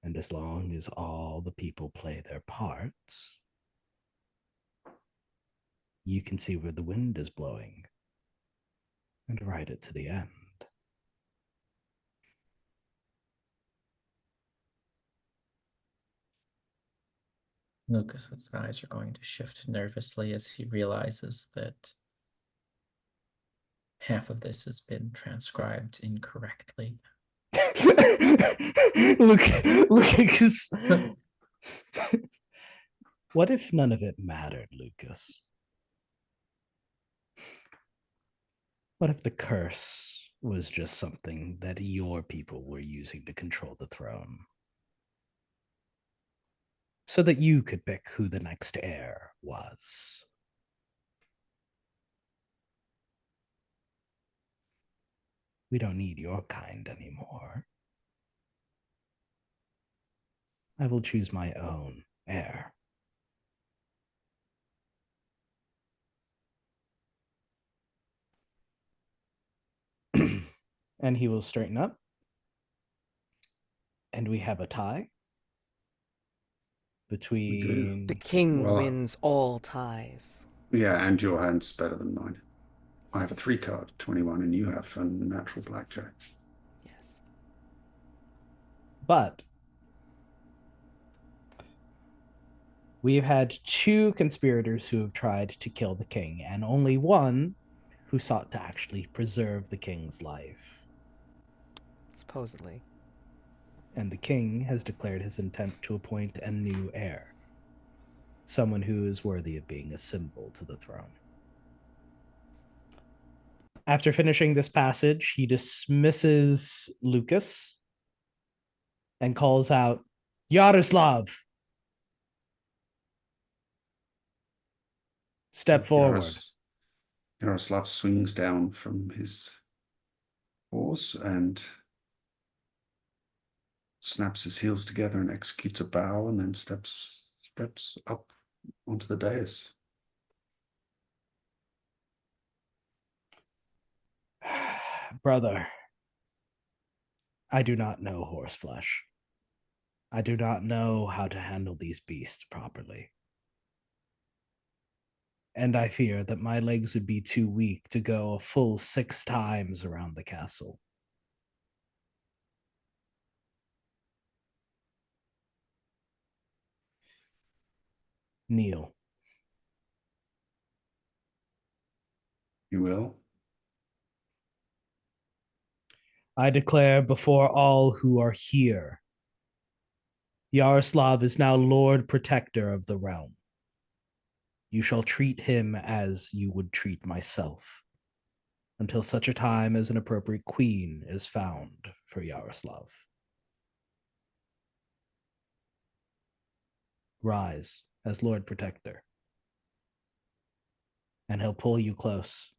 And as long as all the people play their parts, you can see where the wind is blowing and ride it to the end. Lucas's eyes are going to shift nervously as he realizes that half of this has been transcribed incorrectly. Lucas. What if none of it mattered, Lukas? What if the curse was just something that your people were using to control the throne? So that you could pick who the next heir was. We don't need your kind anymore. I will choose my own heir. And he will straighten up. And we have a tie We do. between. The king Well, wins all ties. yeah, and your hand's better than mine. I have a Yes. 3-card 21, and you have a natural blackjack. Yes. But we've had 2 conspirators who have tried to kill the king, and only one who sought to actually preserve the king's life. Supposedly. And the king has declared his intent to appoint a new heir, someone who is worthy of being a symbol to the throne. After finishing this passage, he dismisses Lukas and calls out, Jaroslav, step forward. Jaroslav swings down from his horse and snaps his heels together and executes a bow, and then steps up onto the dais. Brother, I do not know horseflesh. I do not know how to handle these beasts properly. And I fear that my legs would be too weak to go a full 6 times around the castle. Kneel. You will? I declare before all who are here, Jaroslav is now Lord Protector of the realm. You shall treat him as you would treat myself, until such a time as an appropriate queen is found for Jaroslav. Rise as Lord Protector, and he'll pull you close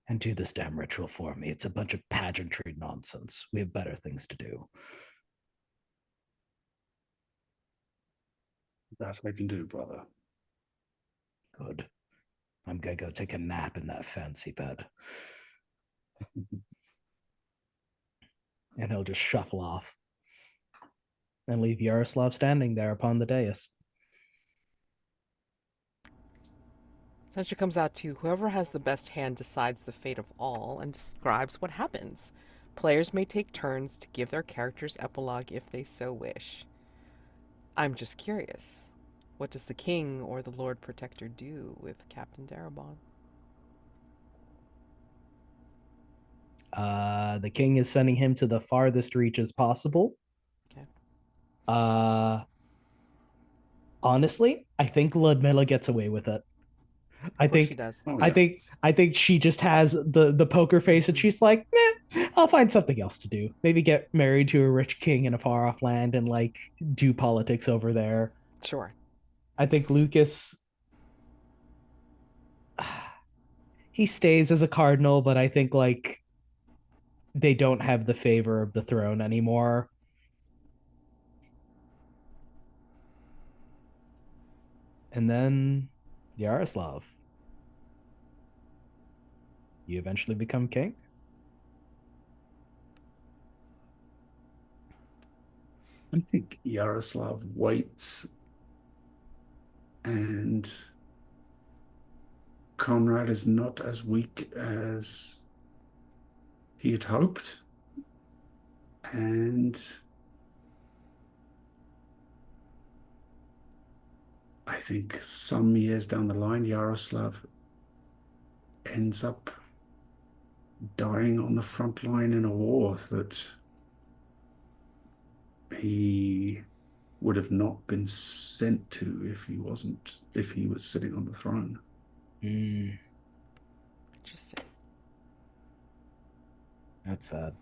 and do this damn ritual for me. It's a bunch of pageantry nonsense. We have better things to do. That I can do, brother. Good. I'm gonna go take a nap in that fancy bed. And he'll just shuffle off and leave Jaroslav standing there upon the dais. Essentially comes out to whoever has the best hand decides the fate of all and describes what happens. Players may take turns to give their characters epilogue if they so wish. I'm just curious. What does the king or the Lord Protector do with Captain Darabon? The king is sending him to the farthest reaches possible. Okay. Honestly, I think Ludmilla gets away with it. Of course she does. Oh, I yeah. think she just has the poker face, and she's like, I'll find something else to do. Maybe get married to a rich king in a far off land and like do politics over there. Sure. I think Lukas, he stays as a cardinal, but I think like they don't have the favor of the throne anymore. And then Jaroslav, you eventually become king. I think Jaroslav waits, and Conrad is not as weak as he had hoped. And I think some years down the line, Jaroslav ends up dying on the front line in a war that he would have not been sent to if he was sitting on the throne. Interesting. That's sad.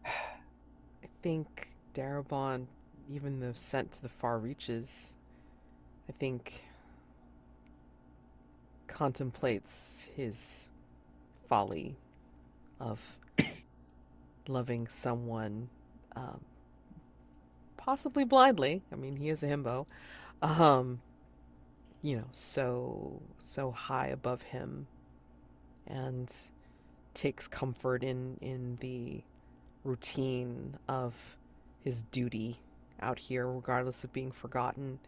I think Darabon, even though sent to the far reaches, I think contemplates his folly of loving someone, possibly blindly. I mean, he is a himbo. So high above him, and takes comfort in the routine of his duty out here, regardless of being forgotten.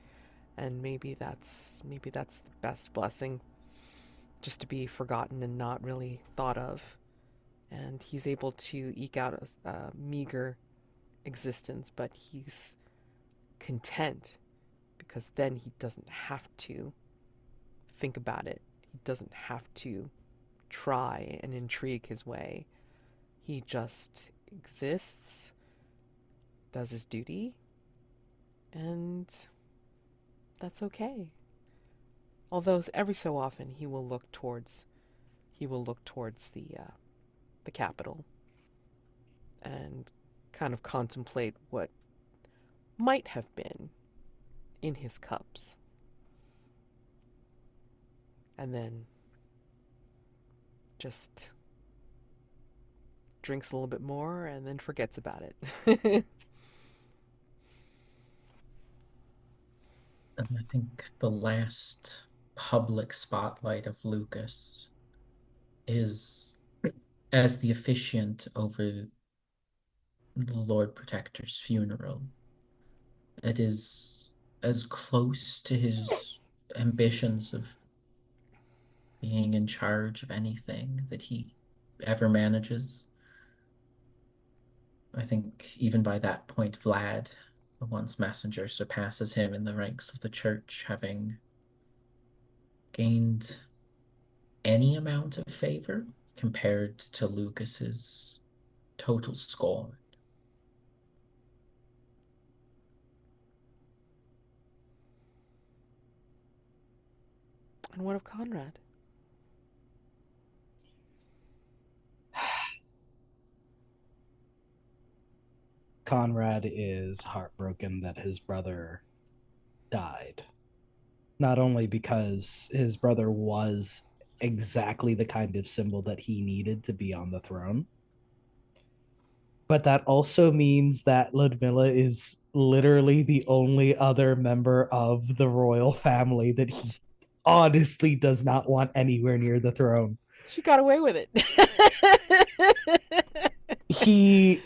And maybe that's the best blessing, just to be forgotten and not really thought of. And he's able to eke out a meager existence, but he's content because then he doesn't have to think about it. He doesn't have to try and intrigue his way. He just exists, does his duty, and that's okay. Although every so often he will look towards the capital and kind of contemplate what might have been in his cups, and then just drinks a little bit more and then forgets about it. And I think the last public spotlight of Lukas is as the officiant over the Lord Protector's funeral. It is as close to his ambitions of being in charge of anything that he ever manages. I think even by that point, Vlad, the once messenger, surpasses him in the ranks of the church, having gained any amount of favor compared to Lukas's total scorn. And what of Conrad? Conrad is heartbroken that his brother died. Not only because his brother was exactly the kind of symbol that he needed to be on the throne, but that also means that Ludmilla is literally the only other member of the royal family that he honestly does not want anywhere near the throne. She got away with it. He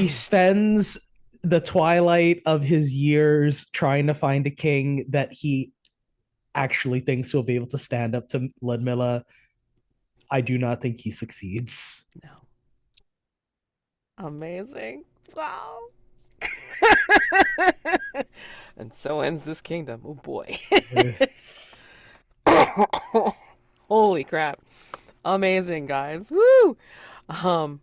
spends the twilight of his years trying to find a king that he actually thinks will be able to stand up to Ludmilla. I do not think he succeeds. No. Amazing. Wow. And so ends this kingdom. Oh boy. Holy crap. Amazing, guys. Woo! Um,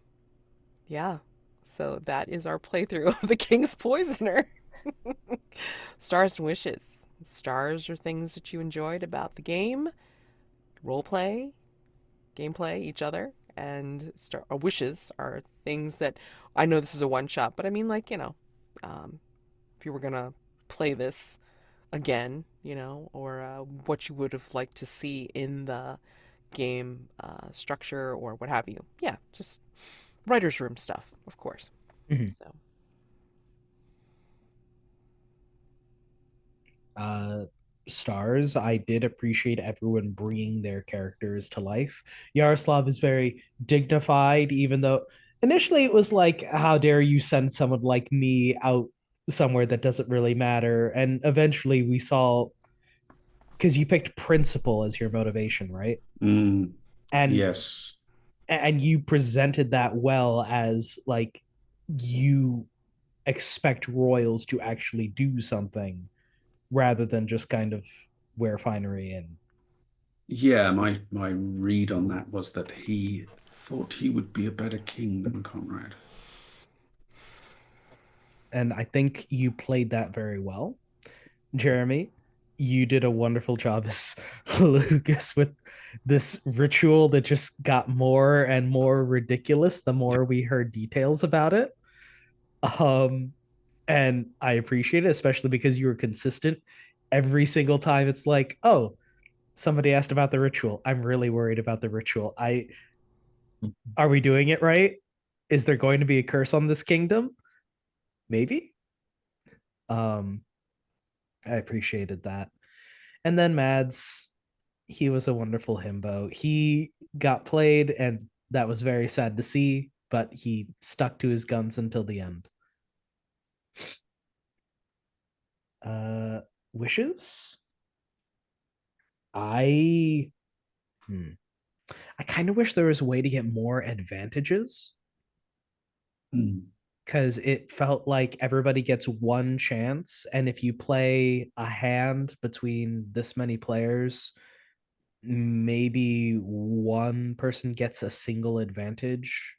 yeah. So that is our playthrough of The King's Poisoner. Stars and wishes. Stars are things that you enjoyed about the game, role play, gameplay, each other, and wishes are things that I know this is a one shot, but I mean, like, if you were gonna play this again, or what you would have liked to see in the game structure or what have you. Yeah, just writer's room stuff, of course. Mhm. So, Stars, I did appreciate everyone bringing their characters to life. Jaroslav is very dignified, even though initially it was like, how dare you send someone like me out somewhere that doesn't really matter? And eventually we saw, because you picked principle as your motivation, right? Mm, And yes. and you presented that well, as like, you expect royals to actually do something rather than just kind of wear finery. And Yeah, my read on that was that he thought he would be a better king than Conrad. I think you played that very well. Jeremy, you did a wonderful job as Lukas with this ritual that just got more and more ridiculous the more we heard details about it. Um, and I appreciate it, especially because you were consistent every single time. It's like, oh, somebody asked about the ritual. I'm really worried about the ritual. Are we doing it right? Is there going to be a curse on this kingdom? Maybe. Um, I appreciated that. And then Mads, he was a wonderful himbo. He got played, and that was very sad to see, but he stuck to his guns until the end. Wishes? I I kind of wish there was a way to get more advantages, because it felt like everybody gets one chance, and if you play a hand between this many players, maybe one person gets a single advantage,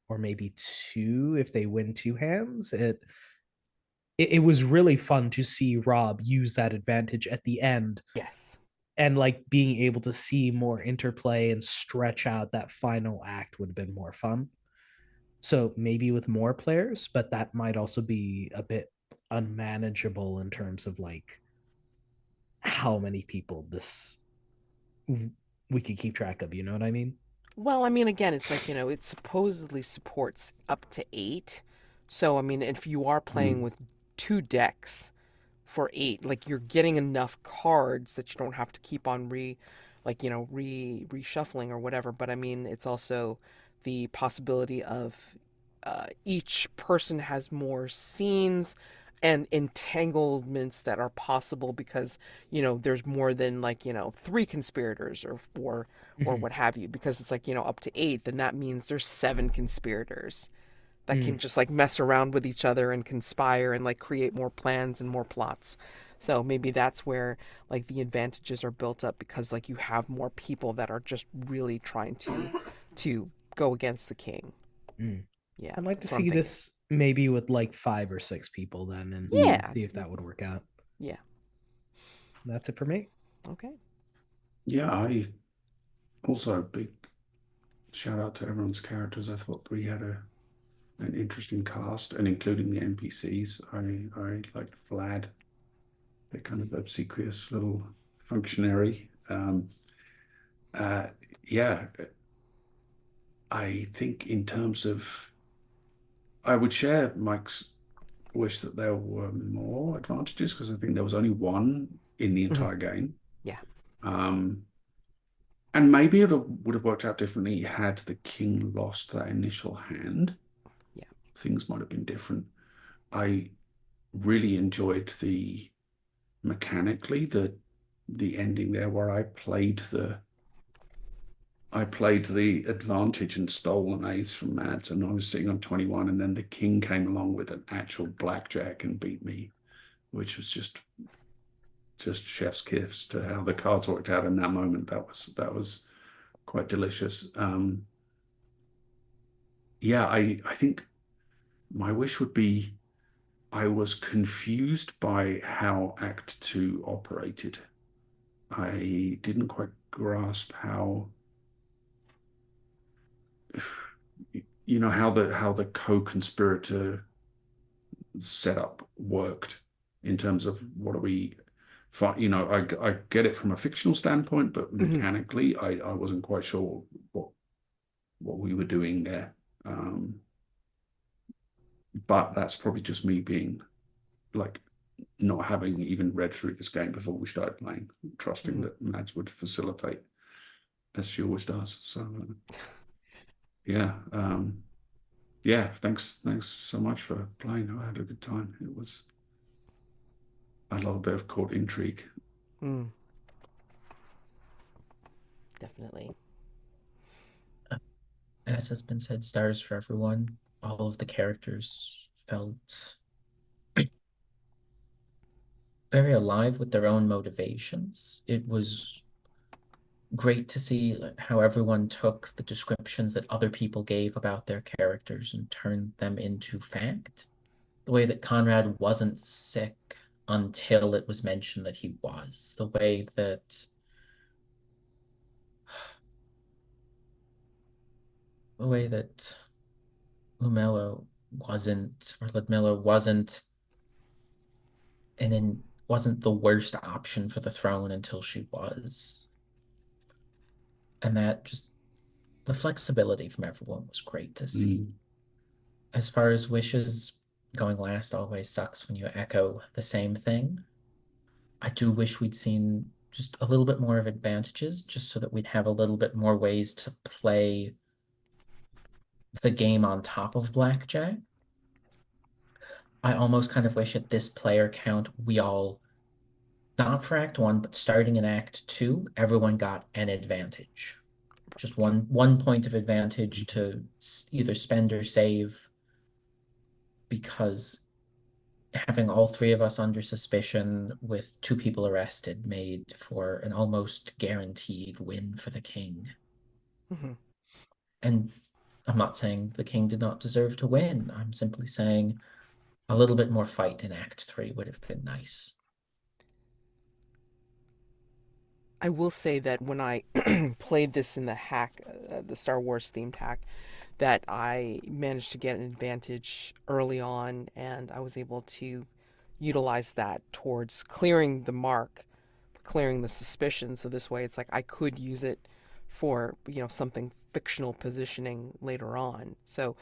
or maybe two if they win two hands. It was really fun to see Rob use that advantage at the end, Yes. and like being able to see more interplay and stretch out that final act would have been more fun. So maybe with more players, but that might also be a bit unmanageable in terms of like how many people this we could keep track of, you know what I mean? Well, I mean, again, it's like, it supposedly supports up to 8. So, I mean, if you are playing with 2 decks for 8, like you're getting enough cards that you don't have to keep on reshuffling or whatever. But I mean, it's also the possibility of each person has more scenes and entanglements that are possible because there's more than 3 conspirators or what have you, because it's like up to 8, then that means there's 7 conspirators that can just like mess around with each other and conspire and like create more plans and more plots. So maybe that's where like the advantages are built up, because like you have more people that are just really trying to go against the king. Mm. Yeah, I'd like to that's what I'm see thinking. this maybe with like 5 or 6 people then, and Yeah, see if that would work out. yeah. That's it for me. Okay. Yeah, I also a big shout out to everyone's characters. I thought we had an interesting cast, and including the NPCs. I liked Vlad, the kind of obsequious little functionary. Uh, yeah, I think in terms of, I would share Mike's wish that there were more advantages, because I think there was only one in the Mhm. entire game. Yeah. Um, and maybe would have worked out differently had the king lost that initial hand. Yeah. Things might have been different. I really enjoyed mechanically the ending there, where I played the advantage and stole an ace from Mads, and I was sitting on 21, and then the king came along with an actual blackjack and beat me, which was just chef's kiss to how the cards Yes. worked out in that moment. That was quite delicious. Yeah, I think my wish would be, I was confused by how Act Two operated. I didn't quite grasp how, how the co-conspirator setup worked, in terms of what are we, I get it from a fictional standpoint, but Mhm. mechanically, I wasn't quite sure what we were doing there. But that's probably just me being like, not having even read through this game before we started playing, trusting Mhm. that Mads would facilitate, as she always does. So yeah, yeah. Thanks so much for playing. I had a good time. I love a bit of court intrigue. Mm. Definitely. As has been said, stars for everyone. All of the characters felt very alive with their own motivations. It was great to see how everyone took the descriptions that other people gave about their characters and turned them into fact. The way that Conrad wasn't sick until it was mentioned that he was. The way that Ludmilla wasn't, and then wasn't the worst option for the throne until she was. And that just, the flexibility from everyone was great to see. Mm. As far as wishes, going last always sucks when you echo the same thing. I do wish we'd seen just a little bit more of advantages, just so that we'd have a little bit more ways to play the game on top of blackjack. I almost kind of wish at this player count we all, not for Act 1, but starting in Act 2, everyone got an advantage. Just one point of advantage to either spend or save, because having all three of us under suspicion with 2 people arrested made for an almost guaranteed win for the king. Hmm. And I'm not saying the king did not deserve to win. I'm simply saying a little bit more fight in Act 3 would have been nice. I will say that when I played this in the hack, the Star Wars themed hack, that I managed to get an advantage early on, and I was able to utilize that towards clearing the mark, clearing the suspicion. So this way, it's like I could use it for, something fictional positioning later on. So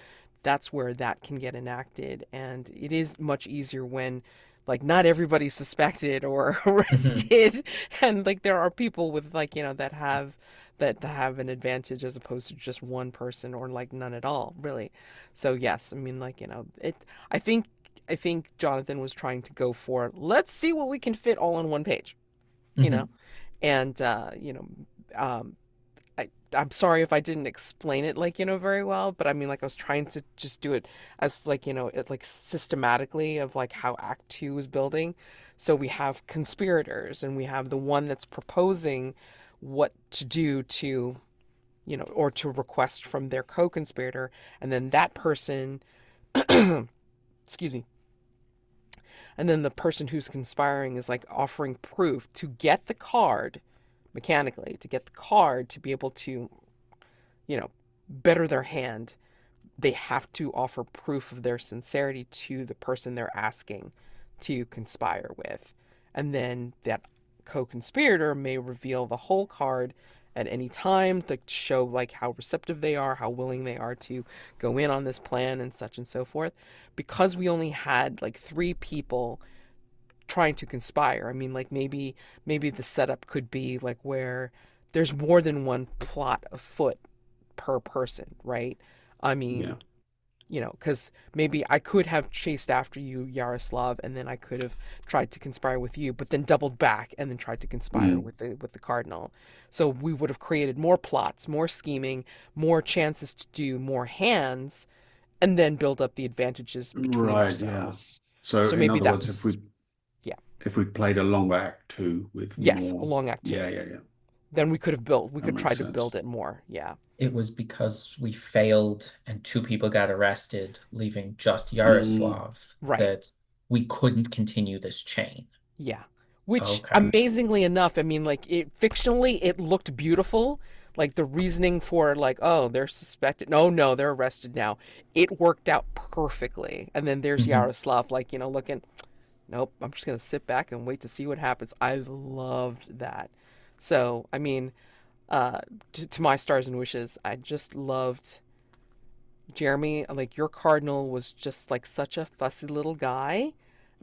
that's where that can get enacted, and it is much easier when like not everybody's suspected or arrested, and like there are people with like that have an advantage as opposed to just one person or like none at all, really. So yes, I mean, like, it. I think I think Jonathan was trying to go for, let's see what we can fit all on one page, you know, and um, I'm sorry if I didn't explain it like, very well, but I mean, like, I was trying to just do it as like, it like systematically of like how Act Two is building. So we have conspirators and we have the one that's proposing what to do to, or to request from their co-conspirator, and then that person, excuse me, and then the person who's conspiring is like offering proof to get the card mechanically, to get the card to be able to, better their hand. They have to offer proof of their sincerity to the person they're asking to conspire with. And then that co-conspirator may reveal the whole card at any time to show like how receptive they are, how willing they are to go in on this plan and such and so forth. Because we only had like 3 people trying to conspire. I mean, like, maybe the setup could be like where there's more than one plot afoot per person, right? I Yeah. mean, because maybe I could have chased after you, Yaroslav, and then I could have tried to conspire with you, but then doubled back and then tried to conspire Mm. with the Cardinal. So we would have created more plots, more scheming, more chances to do more hands, and then build up the advantages between Right, yeah. ourselves. So So in maybe other that words, was, yeah, if we played a longer act two with yes, a more, long act two. yeah, Then we that could makes try to sense. build it more. Yeah. It was because we failed and 2 people got arrested, leaving just Mm. Yaroslav, Right. that we couldn't continue this chain. Yeah. Which, Okay. amazingly enough, I mean, like, it fictionally, it looked beautiful. Like the reasoning for like, oh, they're suspected. No, no, they're arrested now. It worked out perfectly. And then there's Yaroslav, like, looking, nope, I'm just gonna sit back and wait to see what happens. I loved that. So, I mean, uh, to my stars and wishes, I just loved Jeremy. Like, your Cardinal was just like such a fussy little guy,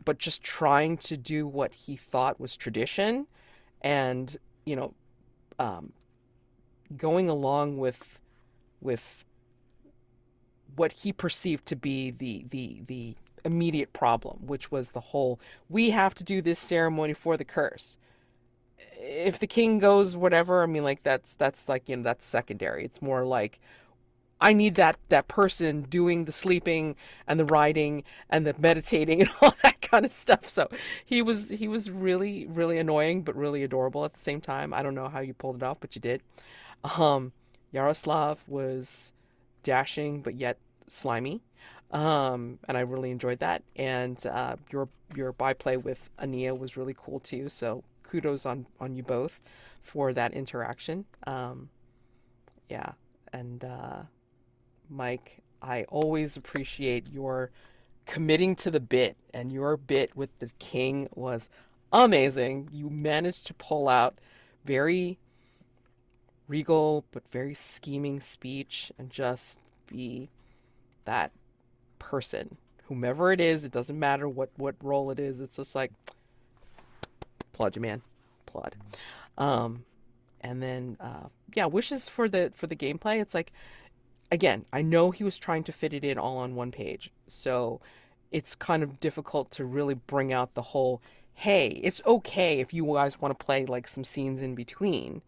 but just trying to do what he thought was tradition, and you know um, going along with what he perceived to be the immediate problem, which was the whole, we have to do this ceremony for the curse. If the king goes whatever, I mean, like, that's like, that's secondary. It's more like, I need that person doing the sleeping and the writing and the meditating and all that kind of stuff. So he was really really annoying but really adorable at the same time. I don't know how you pulled it off, but you did. Um, Yaroslav was dashing but yet slimy, and I really enjoyed that. And your byplay with Ania was really cool too. So kudos on you both for that interaction. Yeah, and Mike, I always appreciate your committing to the bit, and your bit with the king was amazing. You managed to pull out very regal but very scheming speech and just be that person. Whomever it is, it doesn't matter what role it is. It's just like, applaud you, man. Applaud. Um, and then yeah, wishes for the gameplay. It's like, again, I know he was trying to fit it in all on one page. So it's kind of difficult to really bring out the whole, hey, it's okay if you guys want to play like some scenes in between.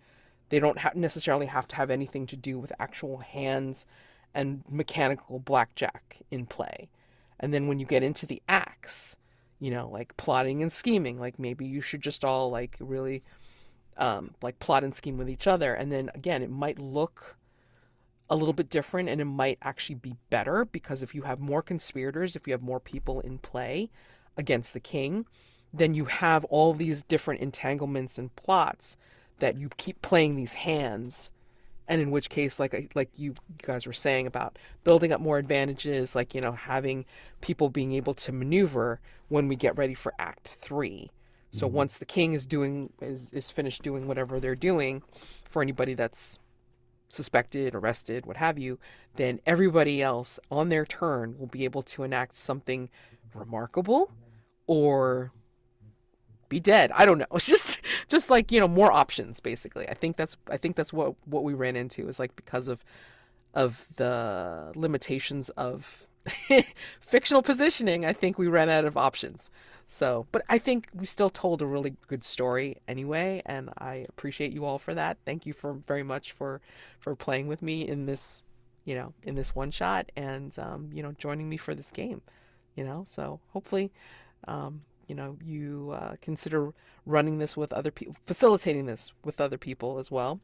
They don't necessarily have to have anything to do with actual hands and mechanical blackjack in play. And then when you get into the acts, like plotting and scheming, like maybe you should just all like really like plot and scheme with each other. And then again, it might look a little bit different and it might actually be better because if you have more conspirators, if you have more people in play against the king, then you have all these different entanglements and plots that you keep playing these hands. And in which case, like you guys were saying about building up more advantages, like having people being able to maneuver when we get ready for Act 3. So Mhm. once the king is finished doing whatever they're doing, for anybody that's suspected, arrested, what have you, then everybody else on their turn will be able to enact something remarkable or be dead. I don't know. It's just like, more options basically. I think that's what we ran into is like because of the limitations of fictional positioning, I think we ran out of options. So, but I think we still told a really good story anyway, and I appreciate you all for that. Thank you for very much for playing with me in this, in this one shot, and joining me for this game. So hopefully, you consider running this with other people, facilitating this with other people as well,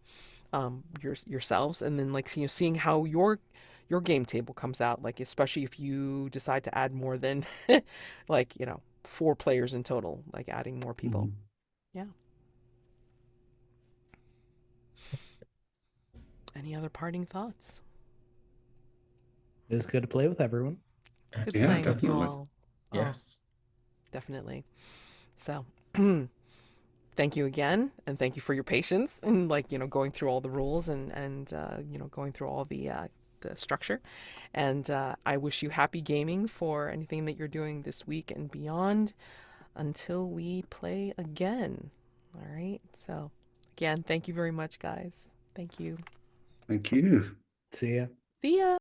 yourselves, and then like seeing how your game table comes out, like especially if you decide to add more than like 4 players in total, like adding more people. Mhm. Yeah. Any other parting thoughts? It was good to play with everyone. It's good Yeah, Absolutely. playing with you definitely. all. Oh, Yes. definitely. So thank you again, and thank you for your patience and like going through all the rules and going through all the structure. And I wish you happy gaming for anything that you're doing this week and beyond until we play again. All right. So again, thank you very much, guys. Thank you. Thank you. See ya. See ya.